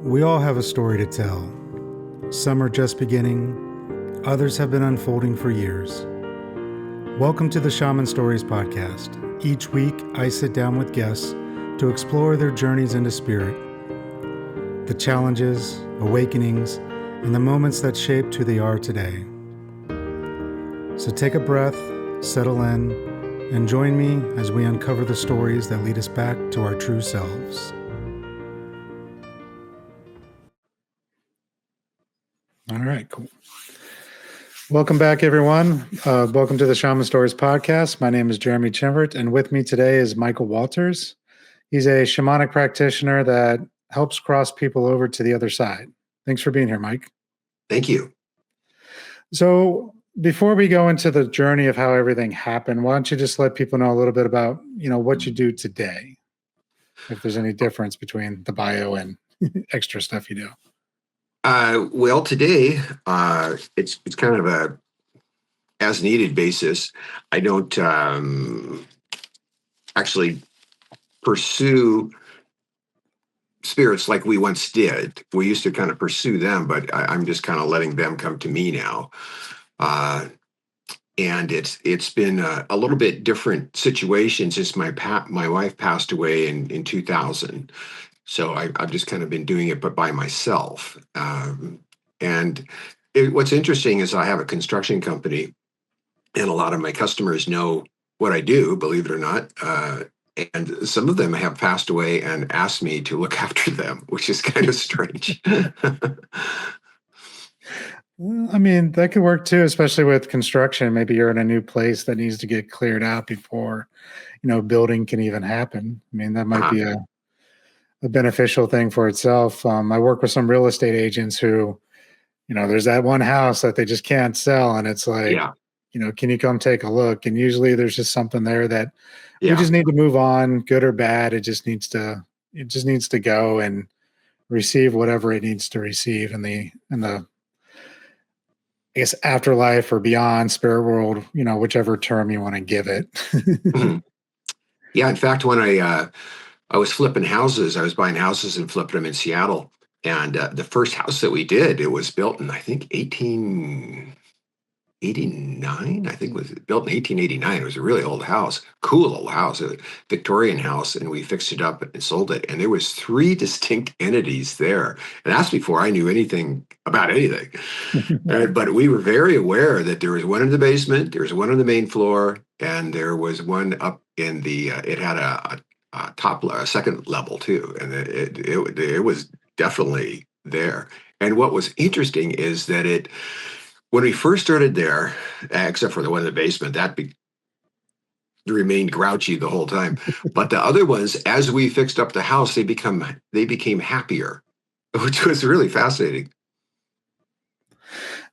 We all have a story to tell. Some are just beginning, others have been unfolding for years. Welcome to the Shaman Stories Podcast. Each week, I sit down with guests to explore their journeys into spirit, the challenges, awakenings, and the moments that shaped who they are today. So take a breath, settle in, and join me as we uncover the stories that lead us back to our true selves. All right, cool. Welcome back, everyone. Welcome to the Shaman Stories Podcast. My name is Jeremy Chimvert, and with me today is Michael Walters. He's a shamanic practitioner that helps cross people over to the other side. Thanks for being here, Mike. Thank you. So before we go into the journey of how everything happened, why don't you just let people know a little bit about, what you do today, if there's any difference between the bio and extra stuff you do. Well, today it's kind of a as needed basis. I don't actually pursue spirits like we once did. We used to kind of pursue them, but I'm just kind of letting them come to me now. And it's been a little bit different situation since my wife passed away in 2000. So I've just kind of been doing it, but by myself. What's interesting is I have a construction company, and a lot of my customers know what I do, believe it or not. And some of them have passed away and asked me to look after them, which is kind of strange. Well, I mean, that could work too, especially with construction. Maybe you're in a new place that needs to get cleared out before, building can even happen. I mean, that might be a beneficial thing for itself. I work with some real estate agents who, there's that one house that they just can't sell. And it's like, can you come take a look? And usually there's just something there that we just need to move on, good or bad. It just needs to go and receive whatever it needs to receive in the, I guess, afterlife or beyond, spirit world, whichever term you want to give it. Mm-hmm. Yeah. In fact, when I was flipping houses. I was buying houses and flipping them in Seattle. And the first house that we did, it was built in, I think, 1889. I think it was built in 1889. It was a really old house, cool old house, a Victorian house. And we fixed it up and sold it. And there was 3 distinct entities there. And that's before I knew anything about anything. But we were very aware that there was one in the basement, there was one on the main floor, and there was one up in the, it had a second level too, and it was definitely there. And what was interesting is that when we first started there, except for the one in the basement, that remained grouchy the whole time. But the other ones, as we fixed up the house, they became happier, which was really fascinating.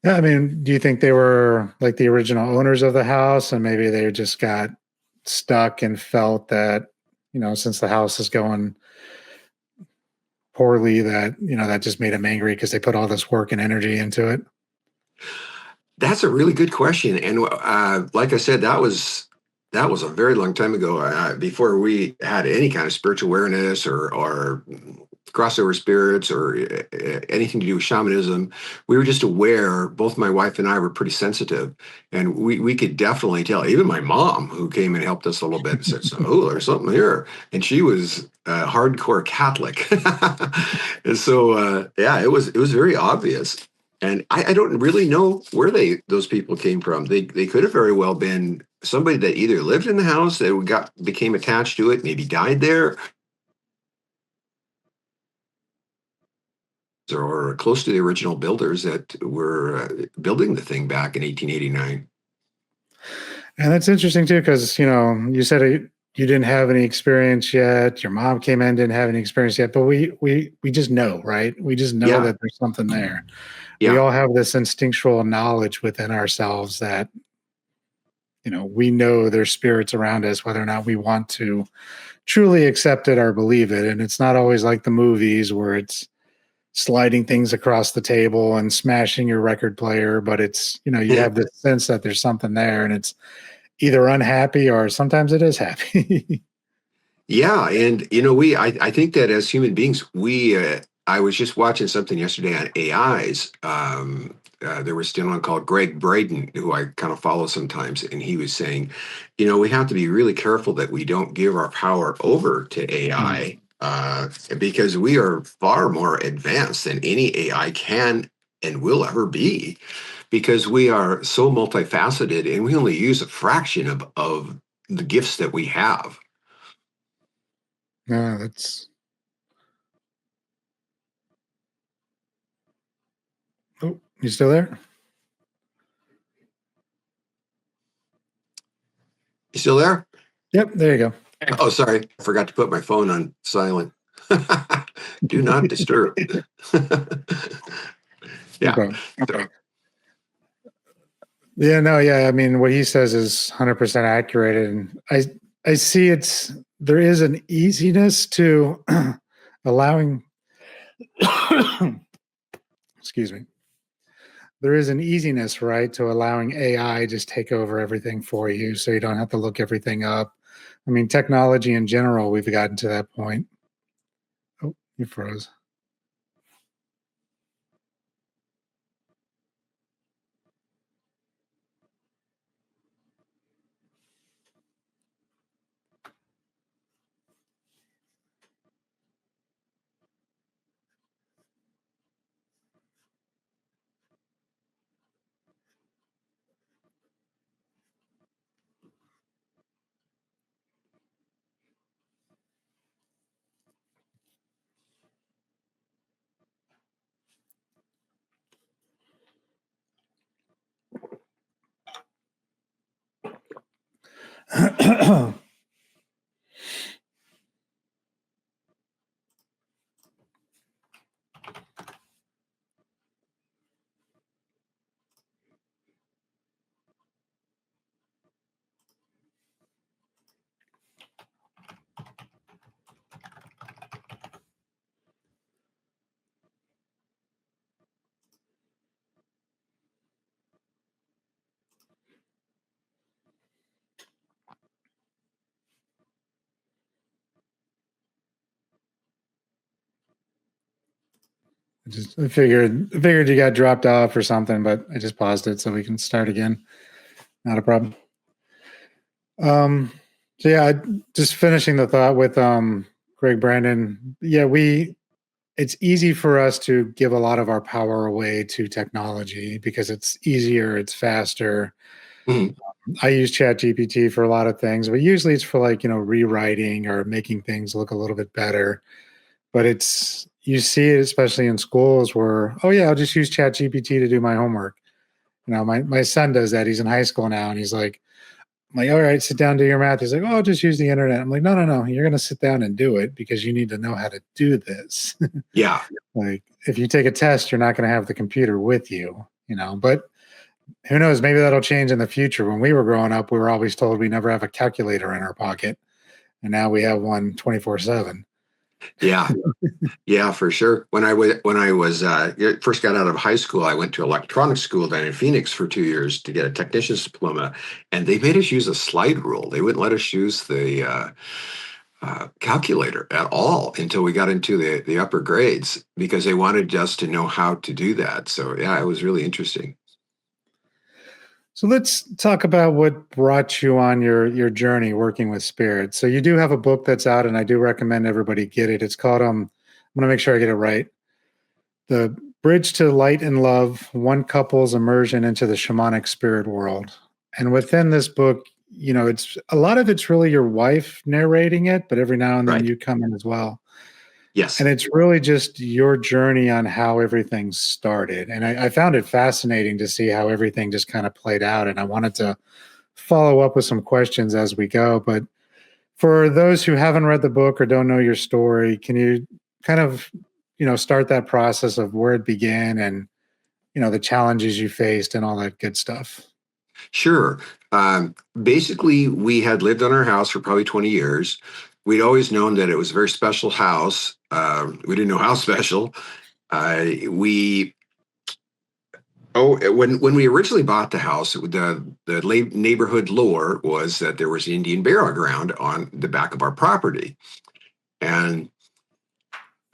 Yeah, I mean, do you think they were like the original owners of the house, and maybe they just got stuck and felt that, since the house is going poorly, that just made them angry because they put all this work and energy into it? That's a really good question. And like I said, that was a very long time ago, before we had any kind of spiritual awareness or crossover spirits or anything to do with shamanism. We were just aware. Both my wife and I were pretty sensitive, and we could definitely tell. Even my mom, who came and helped us a little bit, said, "Oh, there's something here," and she was a hardcore Catholic, and so it was very obvious. And I don't really know where those people came from. They could have very well been somebody that either lived in the house, that became attached to it, maybe died there, or close to the original builders that were building the thing back in 1889. And that's interesting too, because you said you didn't have any experience yet. Your mom came in, didn't have any experience yet, but we just know, right? We just know that there's something there. Yeah. We all have this instinctual knowledge within ourselves that we know there's spirits around us, whether or not we want to truly accept it or believe it. And it's not always like the movies where it's sliding things across the table and smashing your record player, but it's, you have this sense that there's something there, and it's either unhappy or sometimes it is happy. Yeah. And, I think that as human beings, we I was just watching something yesterday on AIs. There was a gentleman called Greg Braden, who I kind of follow sometimes, and he was saying, we have to be really careful that we don't give our power over to AI because we are far more advanced than any AI can and will ever be, because we are so multifaceted and we only use a fraction of the gifts that we have. No, that's. Oh, you still there? You still there? Yep, there you go. Oh, sorry. I forgot to put my phone on silent. Do not disturb. No Yeah. problem. Yeah, no, yeah. I mean, what he says is 100% accurate, and I see there is an easiness to allowing. Excuse me. There is an easiness, right, to allowing AI just take over everything for you, so you don't have to look everything up. I mean, technology in general, we've gotten to that point. Oh, you froze. I figured you got dropped off or something, but I just paused it so we can start again. Not a problem. So yeah, just finishing the thought with Greg Brandon. Yeah, it's easy for us to give a lot of our power away to technology because it's easier, it's faster. Mhm. I use ChatGPT for a lot of things, but usually it's for rewriting or making things look a little bit better. But you see it especially in schools where, oh yeah, I'll just use ChatGPT to do my homework. My son does that. He's in high school now, and I'm like, all right, sit down, do your math. He's like, oh, I'll just use the internet. I'm like, no, no, no. You're going to sit down and do it because you need to know how to do this. Yeah. Like, if you take a test, you're not going to have the computer with you, but who knows? Maybe that'll change in the future. When we were growing up, we were always told we never have a calculator in our pocket. And now we have one 24/7. Yeah. Yeah, for sure. When I was first got out of high school, I went to electronics school down in Phoenix for 2 years to get a technician's diploma, and they made us use a slide rule. They wouldn't let us use the calculator at all until we got into the upper grades because they wanted us to know how to do that. So yeah, it was really interesting. So let's talk about what brought you on your journey working with spirits. So you do have a book that's out, and I do recommend everybody get it. It's called I'm going to make sure I get it right. The Bridge to Light and Love: One Couple's Immersion into the Shamanic Spirit World. And within this book, it's a lot of it's really your wife narrating it, but every now and then Right. you come in as well. Yes. And it's really just your journey on how everything started. And I found it fascinating to see how everything just kind of played out. And I wanted to follow up with some questions as we go. But for those who haven't read the book or don't know your story, can you kind of, start that process of where it began and, the challenges you faced and all that good stuff? Sure. Basically, we had lived on our house for probably 20 years. We'd always known that it was a very special house. We didn't know how special. We when we originally bought the house, the neighborhood lore was that there was Indian burial ground on the back of our property, and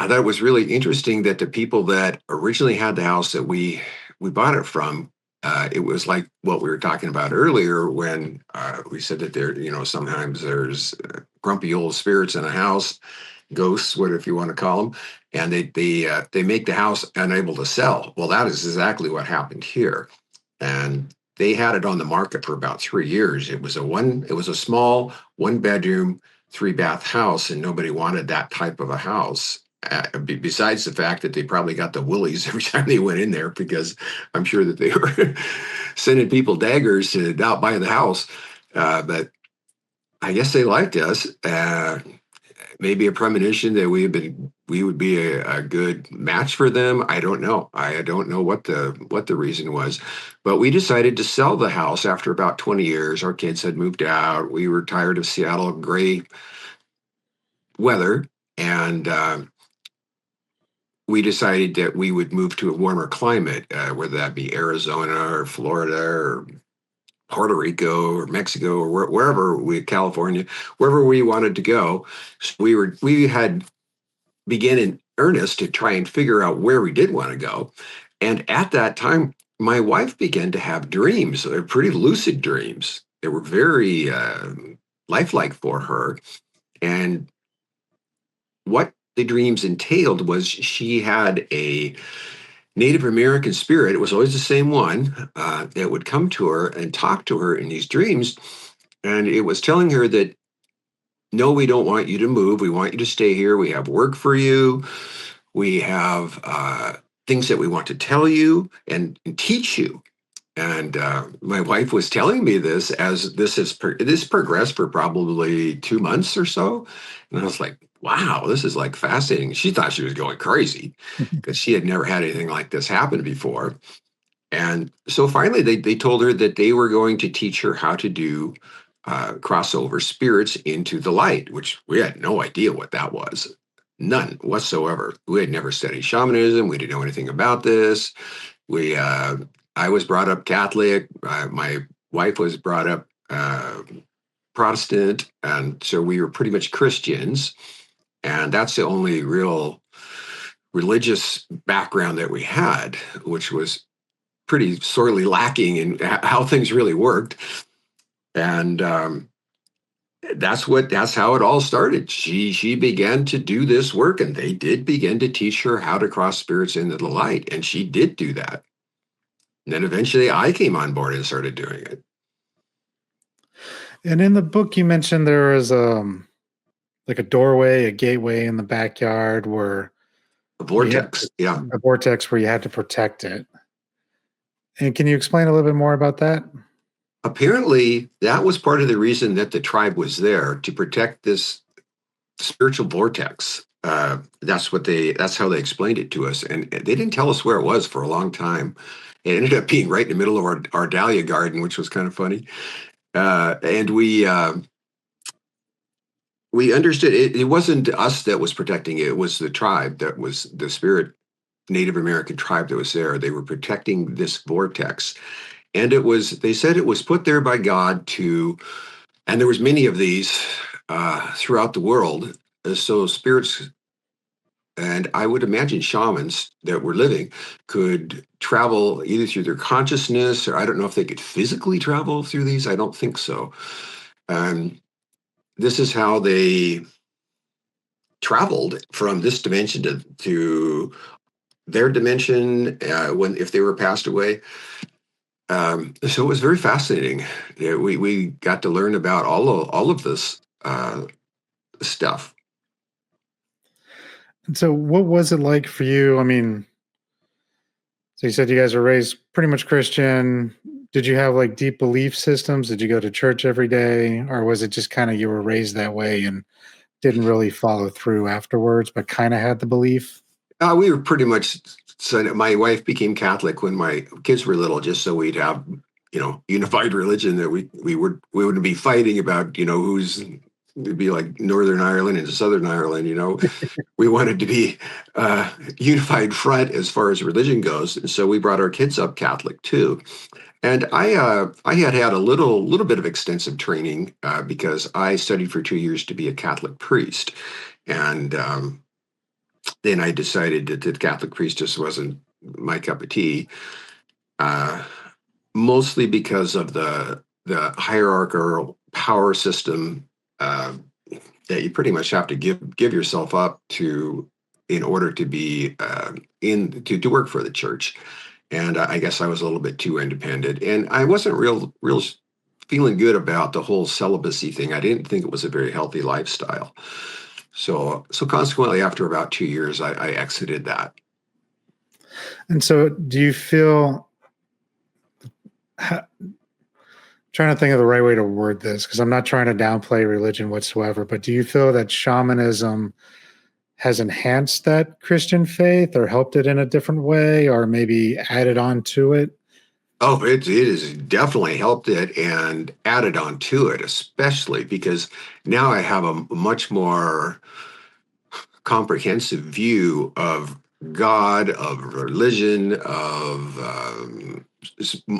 I thought it was really interesting that the people that originally had the house that we bought it from, it was like what we were talking about earlier when we said that there, sometimes there's grumpy old spirits in a house, ghosts, what if you want to call them, and they make the house unable to sell. Well, that is exactly what happened here, and they had it on the market for about 3 years. It was a small 1 bedroom, 3 bath house, and nobody wanted that type of a house. Besides the fact that they probably got the willies every time they went in there, because I'm sure that they were sending people daggers to not buy the house. But I guess they liked us. Maybe a premonition that we would be a good match for them. I don't know. I don't know what the reason was, but we decided to sell the house after about 20 years. Our kids had moved out. We were tired of Seattle gray weather, and we decided that we would move to a warmer climate, whether that be Arizona or Florida or Puerto Rico or Mexico or California, wherever we wanted to go. So we had began in earnest to try and figure out where we did want to go. And at that time, my wife began to have dreams. They're pretty lucid dreams. They were very lifelike for her. And what the dreams entailed was she had a Native American spirit. It was always the same one that would come to her and talk to her in these dreams. And it was telling her that, no, we don't want you to move. We want you to stay here. We have work for you. We have things that we want to tell you and teach you. And my wife was telling me this as this progressed for probably 2 months or so. And I was like, wow, this is like fascinating. She thought she was going crazy because she had never had anything like this happen before. And so finally, they told her that they were going to teach her how to do crossover spirits into the light, which we had no idea what that was. None whatsoever. We had never studied shamanism. We didn't know anything about this. I was brought up Catholic. My wife was brought up Protestant, and so we were pretty much Christians. And that's the only real religious background that we had, which was pretty sorely lacking in how things really worked. And that's how it all started. She began to do this work, and they did begin to teach her how to cross spirits into the light, and she did do that. And then eventually I came on board and started doing it. And in the book, you mentioned there was like a doorway, a gateway in the backyard where A vortex, yeah. a vortex where you had to protect it. And can you explain a little bit more about that? Apparently, that was part of the reason that the tribe was there, to protect this spiritual vortex. That's how they explained it to us, and they didn't tell us where it was for a long time. It ended up being right in the middle of our dahlia garden, which was kind of funny. And we understood it wasn't us that was protecting it. It was the tribe that was the spirit Native American tribe that was there. They were protecting this vortex. And they said it was put there by God and there was many of these throughout the world. So spirits, and I would imagine shamans that were living, could travel either through their consciousness, or I don't know if they could physically travel through these. I don't think so. This is how they traveled from this dimension to their dimension if they were passed away. So it was very fascinating. Yeah, we got to learn about all of this stuff. And so what was it like for you? I mean, so you said you guys were raised pretty much Christian. Did you have like deep belief systems? Did you go to church every day? Or was it just kind of you were raised that way and didn't really follow through afterwards, but kind of had the belief? We were pretty much. So my wife became Catholic when my kids were little, just so we'd have unified religion, that we wouldn't be fighting about who's. It'd be like Northern Ireland and Southern Ireland, We wanted to be unified front as far as religion goes, and so we brought our kids up Catholic too. And I had a little bit of extensive training because I studied for 2 years to be a Catholic priest, and then I decided that the Catholic priest just wasn't my cup of tea. Mostly because of the hierarchical power system uh, that you pretty much have to give yourself up to in order to be to work for the church. And I guess I was a little bit too independent, and I wasn't real feeling good about the whole celibacy thing. I didn't think it was a very healthy lifestyle. So consequently, after about 2 years, I exited that. And so, do you feel? Trying to think of the right way to word this, because I'm not trying to downplay religion whatsoever. But do you feel that shamanism has enhanced that Christian faith, or helped it in a different way, or maybe added on to it? Oh, it has definitely helped it and added on to it, especially because now I have a much more comprehensive view of God, of religion, of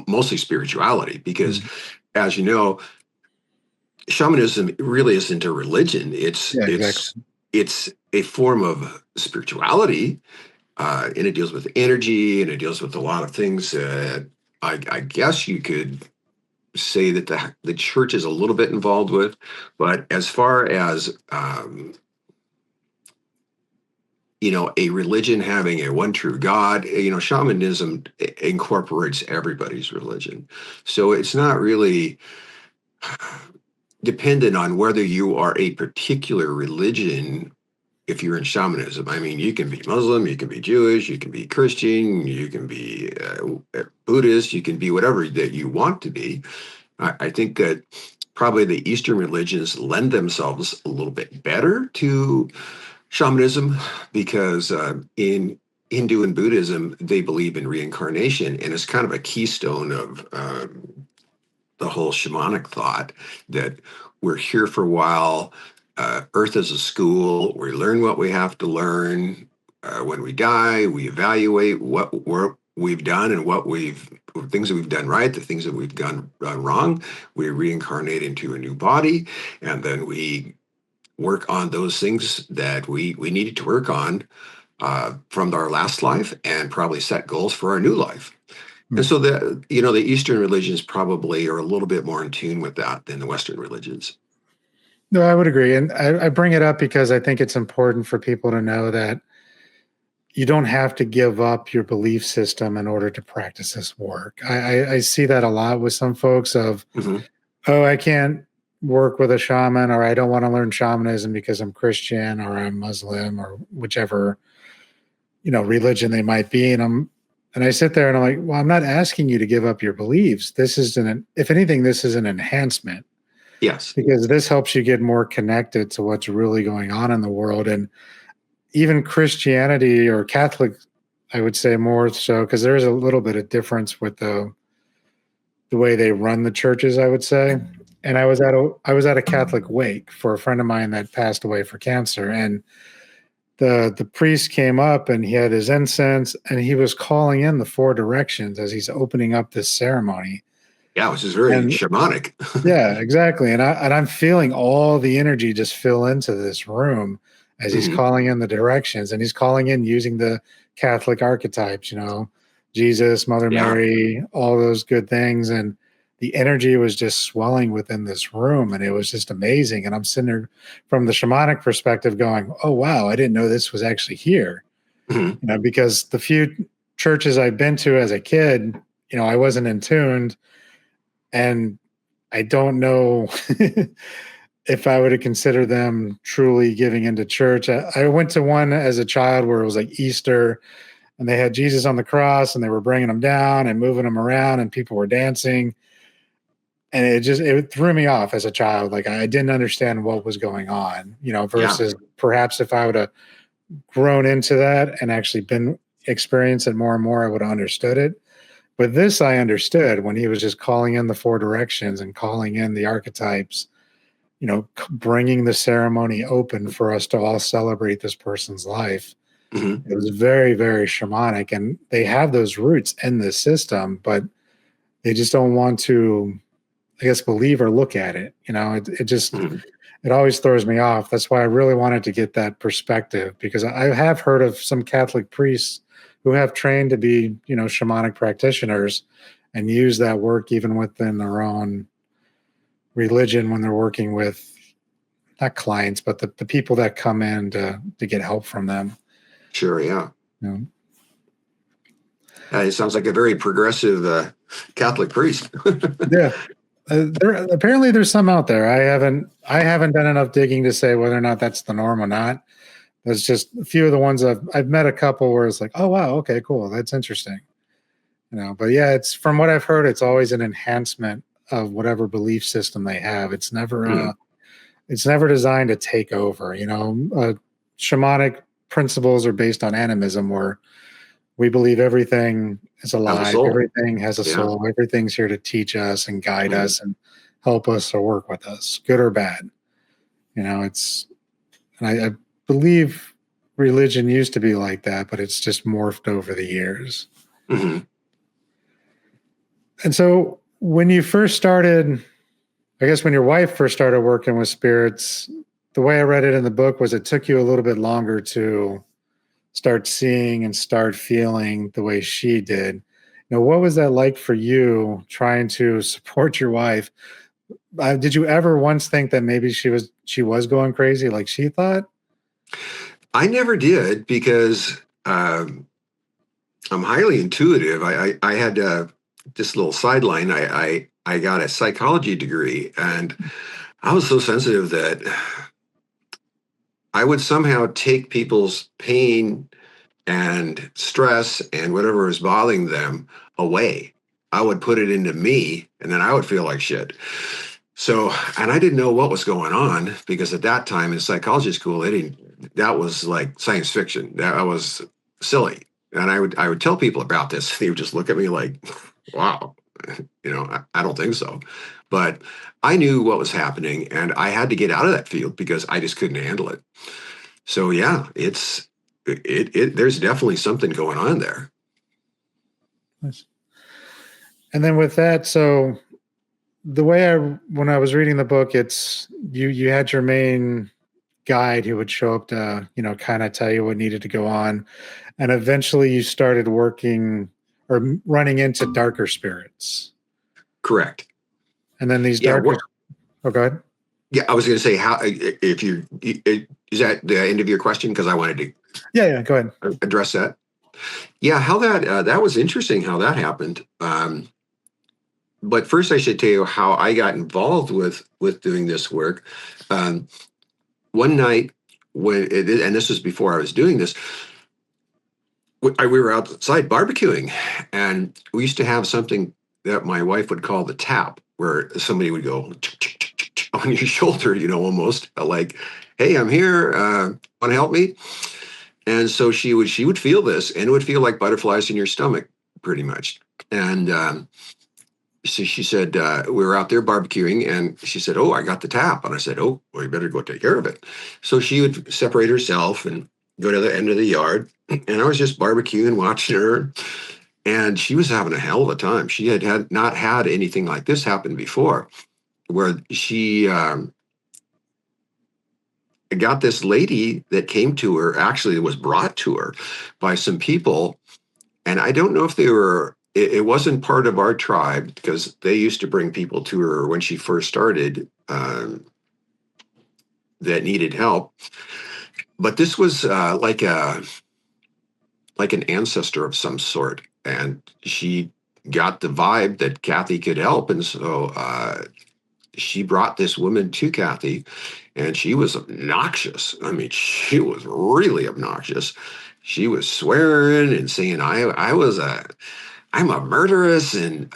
mostly spirituality. Because, Mm. as you know, shamanism really isn't a religion. It's Yeah, it's exactly. it's a form of spirituality, and it deals with energy, and it deals with a lot of things that I guess you could say that the church is a little bit involved with. But as far as a religion having a one true God, shamanism incorporates everybody's religion. So it's not really dependent on whether you are a particular religion. If you're in shamanism, I mean, you can be Muslim, you can be Jewish, you can be Christian, you can be Buddhist, you can be whatever that you want to be. I think that probably the Eastern religions lend themselves a little bit better to shamanism because in Hindu and Buddhism, they believe in reincarnation, and it's kind of a keystone of the whole shamanic thought that we're here for a while. Earth is a school. We learn what we have to learn. When we die, we evaluate what we've done and things that we've done right, the things that we've done wrong. We reincarnate into a new body, and then we work on those things that we needed to work on from our last life, and probably set goals for our new life. And Mm. so the Eastern religions probably are a little bit more in tune with that than the Western religions. No, I would agree. And I bring it up because I think it's important for people to know that you don't have to give up your belief system in order to practice this work. I see that a lot with some folks of, Hmm. oh, I can't work with a shaman, or I don't want to learn shamanism because I'm Christian or I'm Muslim or whichever, religion they might be. And I sit there and I'm like, well, I'm not asking you to give up your beliefs. This is if anything, this is an enhancement, Yes. because this helps you get more connected to what's really going on in the world. And even Christianity or Catholic, I would say more so, because there is a little bit of difference with the way they run the churches, I would say. And I was at a Catholic wake for a friend of mine that passed away for cancer. And the priest came up and he had his incense and he was calling in the four directions as he's opening up this ceremony. Yeah, which is very And shamanic. yeah, exactly. And I'm feeling all the energy just fill into this room as he's Hmm. calling in the directions, and he's calling in using the Catholic archetypes, Jesus, Mother Yeah. Mary, all those good things. And the energy was just swelling within this room, and it was just amazing. And I'm sitting there from the shamanic perspective going, oh, wow, I didn't know this was actually here. Hmm. Because the few churches I've been to as a kid, I wasn't in tuned, and I don't know if I would have considered them truly giving into church. I went to one as a child where it was like Easter, and they had Jesus on the cross and they were bringing him down and moving him around and people were dancing. And it threw me off as a child. Like I didn't understand what was going on, Yeah. versus perhaps if I would have grown into that and actually been experienced it more and more, I would have understood it. But this I understood when he was just calling in the four directions and calling in the archetypes, bringing the ceremony open for us to all celebrate this person's life. Hmm. It was very, very shamanic, and they have those roots in the system, but they just don't want to, I guess, believe or look at it. It just, Hmm. it always throws me off. That's why I really wanted to get that perspective, because I have heard of some Catholic priests who have trained to be, shamanic practitioners and use that work even within their own religion when they're working with not clients, but the people that come in to get help from them. Sure, yeah. You know? It sounds like a very progressive Catholic priest. Yeah. Apparently there's some out there. I haven't done enough digging to say whether or not that's the norm or not. There's just a few of the ones I've met a couple where it's like, oh wow, okay, cool, that's interesting. But yeah, it's from what I've heard, it's always an enhancement of whatever belief system they have. It's never designed to take over. Shamanic principles are based on animism, where we believe everything is alive, everything has a soul, everything's here to teach us and guide us and help us or work with us, good or bad. I believe religion used to be like that, but it's just morphed over the years. Mm-hmm. And so when you first started, I guess when your wife first started working with spirits, the way I read it in the book was it took you a little bit longer to start seeing and start feeling the way she did. What was that like for you trying to support your wife? Did you ever once think that maybe she was going crazy like she thought? I never did, because I'm highly intuitive. I had this little sideline. I got a psychology degree, and I was so sensitive that I would somehow take people's pain and stress and whatever was bothering them away. I would put it into me, and then I would feel like shit. So, and I didn't know what was going on, because at that time in psychology school, that was like science fiction. That was silly. And I would tell people about this. They would just look at me like, wow, I don't think so. But I knew what was happening, and I had to get out of that field because I just couldn't handle it. So yeah, there's definitely something going on there. Nice. And then with that, so the way when I was reading the book, it's you had your main guide who would show up to, kind of tell you what needed to go on. And eventually you started working or running into darker spirits. Correct. And then these darker. Oh, go ahead. Yeah, I was going to say, how, if you, is that the end of your question? Because I wanted to. Yeah, go ahead. Address that. Yeah, how that was interesting how that happened. But first, I should tell you how I got involved with doing this work. One night, and this was before I was doing this, we were outside barbecuing, and we used to have something that my wife would call the tap, where somebody would go on your shoulder, almost like, "Hey, I'm here. Want to help me?" And so she would feel this, and it would feel like butterflies in your stomach, pretty much. And so she said, we were out there barbecuing, and she said, "Oh, I got the tap." And I said, "Oh, well, you better go take care of it." So she would separate herself and go to the end of the yard. And I was just barbecuing, watching her. And she was having a hell of a time. She had not had anything like this happen before, where she got this lady that came to her, actually was brought to her by some people. And I don't know if they were, it wasn't part of our tribe, because they used to bring people to her when she first started that needed help. But this was like an ancestor of some sort. And she got the vibe that Kathy could help. And so she brought this woman to Kathy, and she was obnoxious. I mean, she was really obnoxious. She was swearing and saying, I'm a murderess, and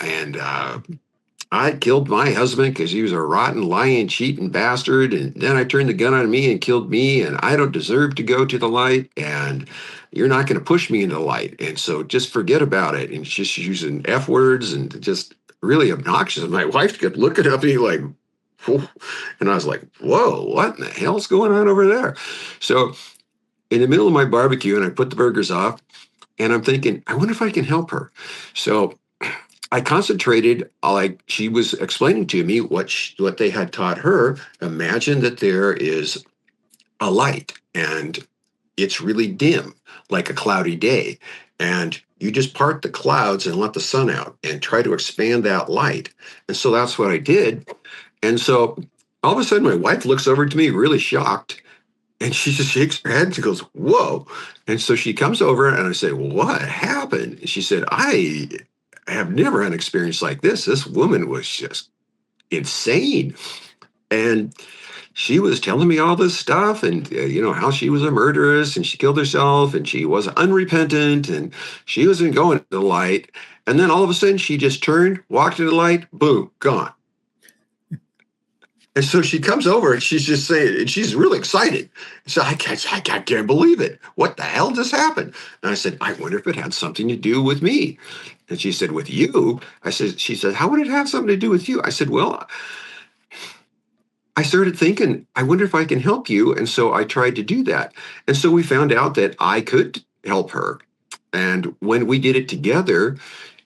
I killed my husband because he was a rotten, lying, cheating bastard. And then I turned the gun on me and killed me, and I don't deserve to go to the light, and you're not going to push me into the light. And so just forget about it. And just using F words and just really obnoxious. And my wife kept looking at me like, whoa. And I was like, whoa, what in the hell's going on over there? So in the middle of my barbecue, and I put the burgers off, and I'm thinking, I wonder if I can help her. So I concentrated, like she was explaining to me what they had taught her. Imagine that there is a light and it's really dim, like a cloudy day. And you just part the clouds and let the sun out and try to expand that light. And so that's what I did. And so all of a sudden, my wife looks over to me really shocked. And she just shakes her head and she goes, whoa. And so she comes over and I say, well, what happened? And she said, I have never had an experience like this. This woman was just insane. And she was telling me all this stuff and, how she was a murderess and she killed herself and she was unrepentant and she wasn't going to the light. And then all of a sudden she just turned, walked to the light, boom, gone. And so she comes over and she's just saying, and she's really excited. So I can't believe it. What the hell just happened? And I said, I wonder if it had something to do with me. And she said, with you? She said, how would it have something to do with you? I said, well, I started thinking, I wonder if I can help you. And so I tried to do that. And so we found out that I could help her. And when we did it together,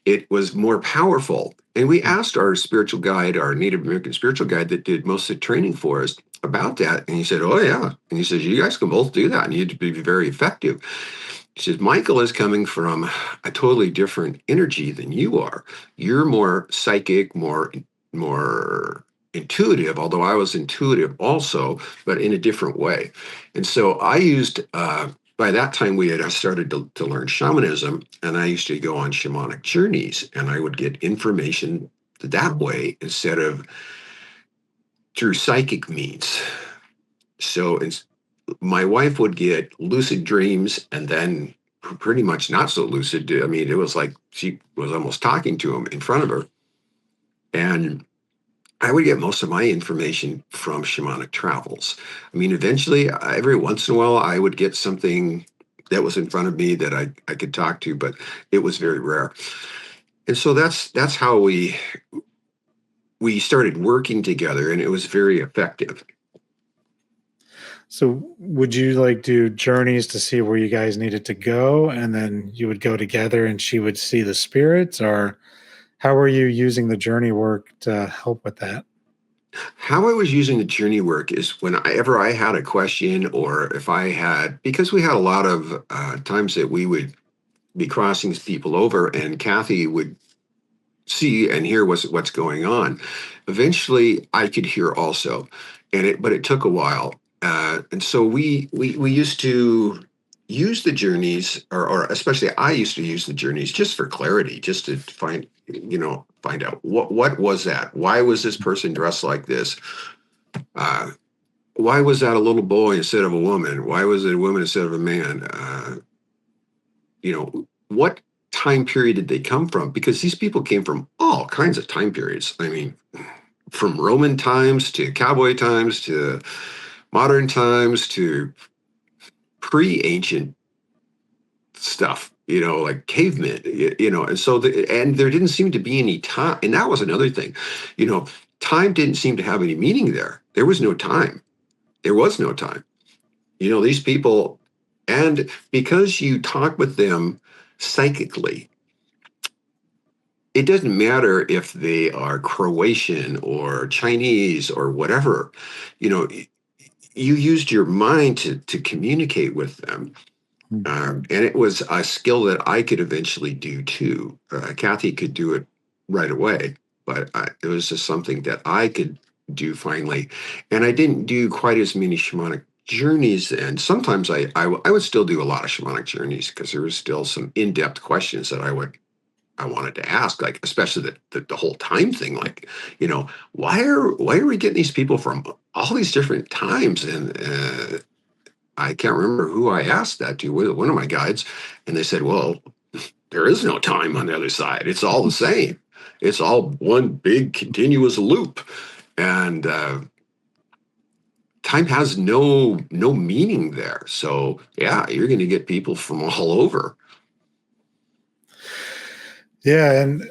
it was more powerful. And we asked our spiritual guide, our Native American spiritual guide that did most of the training for us about that. And he said, oh, yeah. And he says, you guys can both do that. And you'd be very effective. He says, Michael is coming from a totally different energy than you are. You're more psychic, more intuitive, although I was intuitive also, but in a different way. And so I used by that time, I started to learn shamanism, and I used to go on shamanic journeys, and I would get information that way instead of through psychic means. So my wife would get lucid dreams, and then pretty much not so lucid. I mean, it was like she was almost talking to him in front of her. And I would get most of my information from shamanic travels. I mean, eventually, every once in a while, I would get something that was in front of me that I could talk to, but it was very rare. And so that's how we started working together, and it was very effective. So would you do journeys to see where you guys needed to go, and then you would go together and she would see the spirits, or how were you using the journey work to help with that? How I was using the journey work is whenever I had a question, or if I had, because we had a lot of times that we would be crossing people over, and Kathy would see and hear what's going on. Eventually, I could hear also, but it took a while. And so we used to use the journeys, or especially I used to use the journeys just for clarity, just to find out what was that? Why was this person dressed like this? Why was that a little boy instead of a woman? Why was it a woman instead of a man? What time period did they come from? Because these people came from all kinds of time periods. I mean, from Roman times to cowboy times to modern times to pre-ancient stuff, like cavemen, and so and there didn't seem to be any time. And that was another thing, time didn't seem to have any meaning there. There was no time. There was no time. These people, and because you talk with them psychically, it doesn't matter if they are Croatian or Chinese or whatever, you used your mind to communicate with them. And it was a skill that I could eventually do too. Kathy could do it right away, but it was just something that I could do finally. And I didn't do quite as many shamanic journeys. And sometimes I would still do a lot of shamanic journeys because there was still some in-depth questions that I wanted to ask, like especially the whole time thing, like, why are we getting these people from all these different times? And I can't remember who I asked that to, one of my guides, and they said, well, there is no time on the other side. It's all the same. It's all one big continuous loop. And time has no meaning there. So yeah, you're going to get people from all over. Yeah, and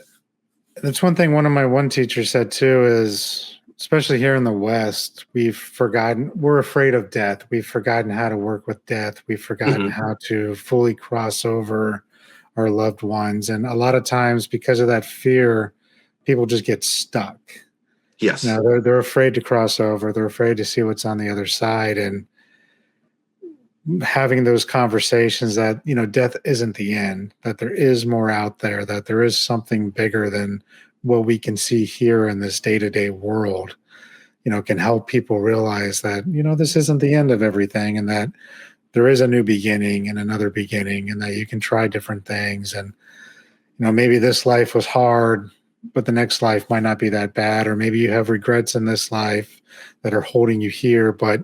that's one thing one of my teachers said too, is especially here in the West, we're afraid of death. We've forgotten how to work with death. We've forgotten how to fully cross over our loved ones. And a lot of times because of that fear, people just get stuck. Yes. They're afraid to cross over. They're afraid to see what's on the other side. And having those conversations that, death isn't the end, that there is more out there, that there is something bigger than what we can see here in this day-to-day world, can help people realize that, this isn't the end of everything, and that there is a new beginning and another beginning, and that you can try different things. And, maybe this life was hard, but the next life might not be that bad. Or maybe you have regrets in this life that are holding you here, but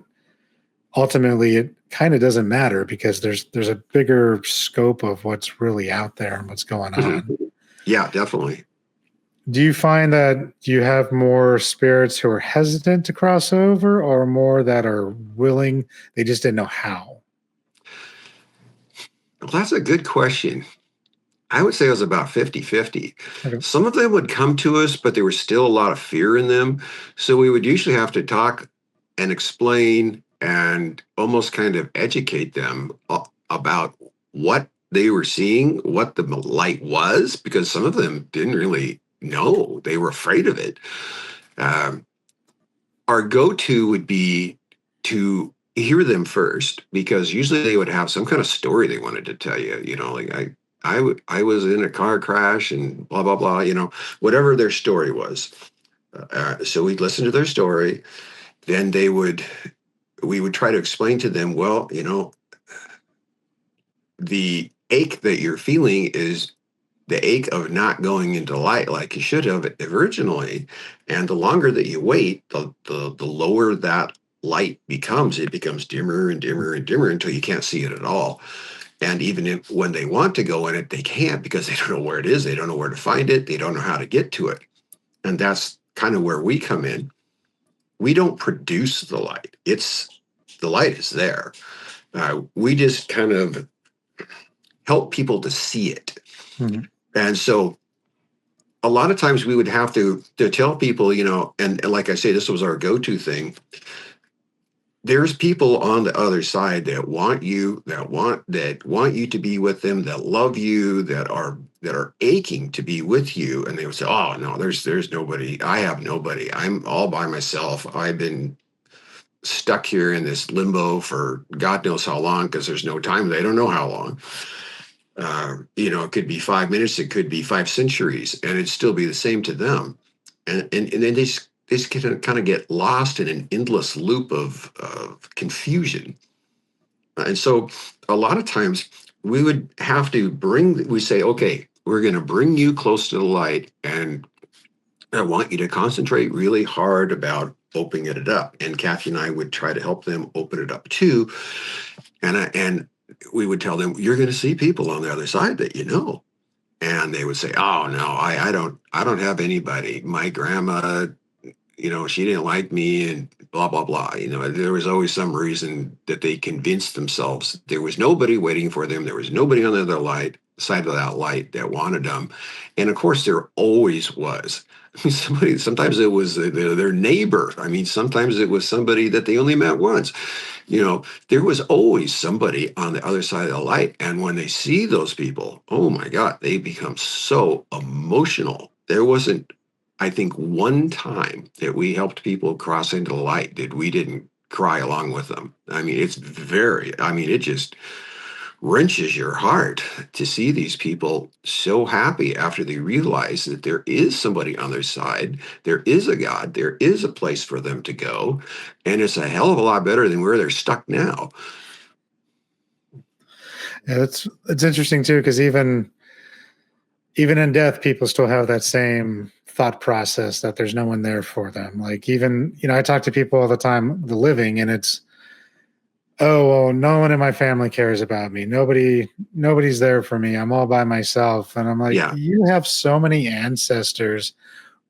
ultimately it kind of doesn't matter, because there's a bigger scope of what's really out there and what's going on. Yeah, definitely. Do you find that you have more spirits who are hesitant to cross over, or more that are willing, they just didn't know how? Well, that's a good question. I would say it was about 50-50. Okay. Some of them would come to us, but there was still a lot of fear in them. So we would usually have to talk and explain and almost kind of educate them about what they were seeing, what the light was, because some of them didn't really know. They were afraid of it. Our go-to would be to hear them first, because usually they would have some kind of story they wanted to tell you, like I was in a car crash and blah, blah, blah, whatever their story was. So we'd listen to their story. Then we would try to explain to them, well, the ache that you're feeling is the ache of not going into light like you should have originally. And the longer that you wait, the lower that light becomes. It becomes dimmer and dimmer and dimmer until you can't see it at all. And even when they want to go in it, they can't, because they don't know where it is. They don't know where to find it. They don't know how to get to it. And that's kind of where we come in. We don't produce the light. The light is there. We just kind of help people to see it. Mm-hmm. And so a lot of times we would have to tell people, and like I say, this was our go-to thing. There's people on the other side that want you to be with them, that love you, that are aching to be with you. And they would say, oh no, there's nobody. I have nobody. I'm all by myself. I've been stuck here in this limbo for God knows how long, because there's no time. They don't know how long. It could be 5 minutes, it could be 5 centuries, and it'd still be the same to them. And then they just kind of get lost in an endless loop of confusion. And so a lot of times we would have to we say, okay, we're going to bring you close to the light, and I want you to concentrate really hard about opening it up. And Kathy and I would try to help them open it up too. And we would tell them, you're going to see people on the other side that and they would say, oh no, I don't have anybody. My grandma, she didn't like me, and blah blah blah. There was always some reason that they convinced themselves there was nobody waiting for them. There was nobody on the other side of that light that wanted them. And of course there always was. I mean, sometimes it was their neighbor. I mean, sometimes it was somebody that they only met once. There was always somebody on the other side of the light. And when they see those people, oh my God, they become so emotional. There wasn't, I think, one time that we helped people cross into the light that we didn't cry along with them. I mean, it just wrenches your heart to see these people so happy after they realize that there is somebody on their side, there is a God, there is a place for them to go, and it's a hell of a lot better than where they're stuck now. Yeah, it's interesting too, because even in death, people still have that same thought process that there's no one there for them. Like, even, I talk to people all the time, the living, and it's, oh, well, no one in my family cares about me. Nobody's there for me. I'm all by myself. And I'm like, Yeah. You have so many ancestors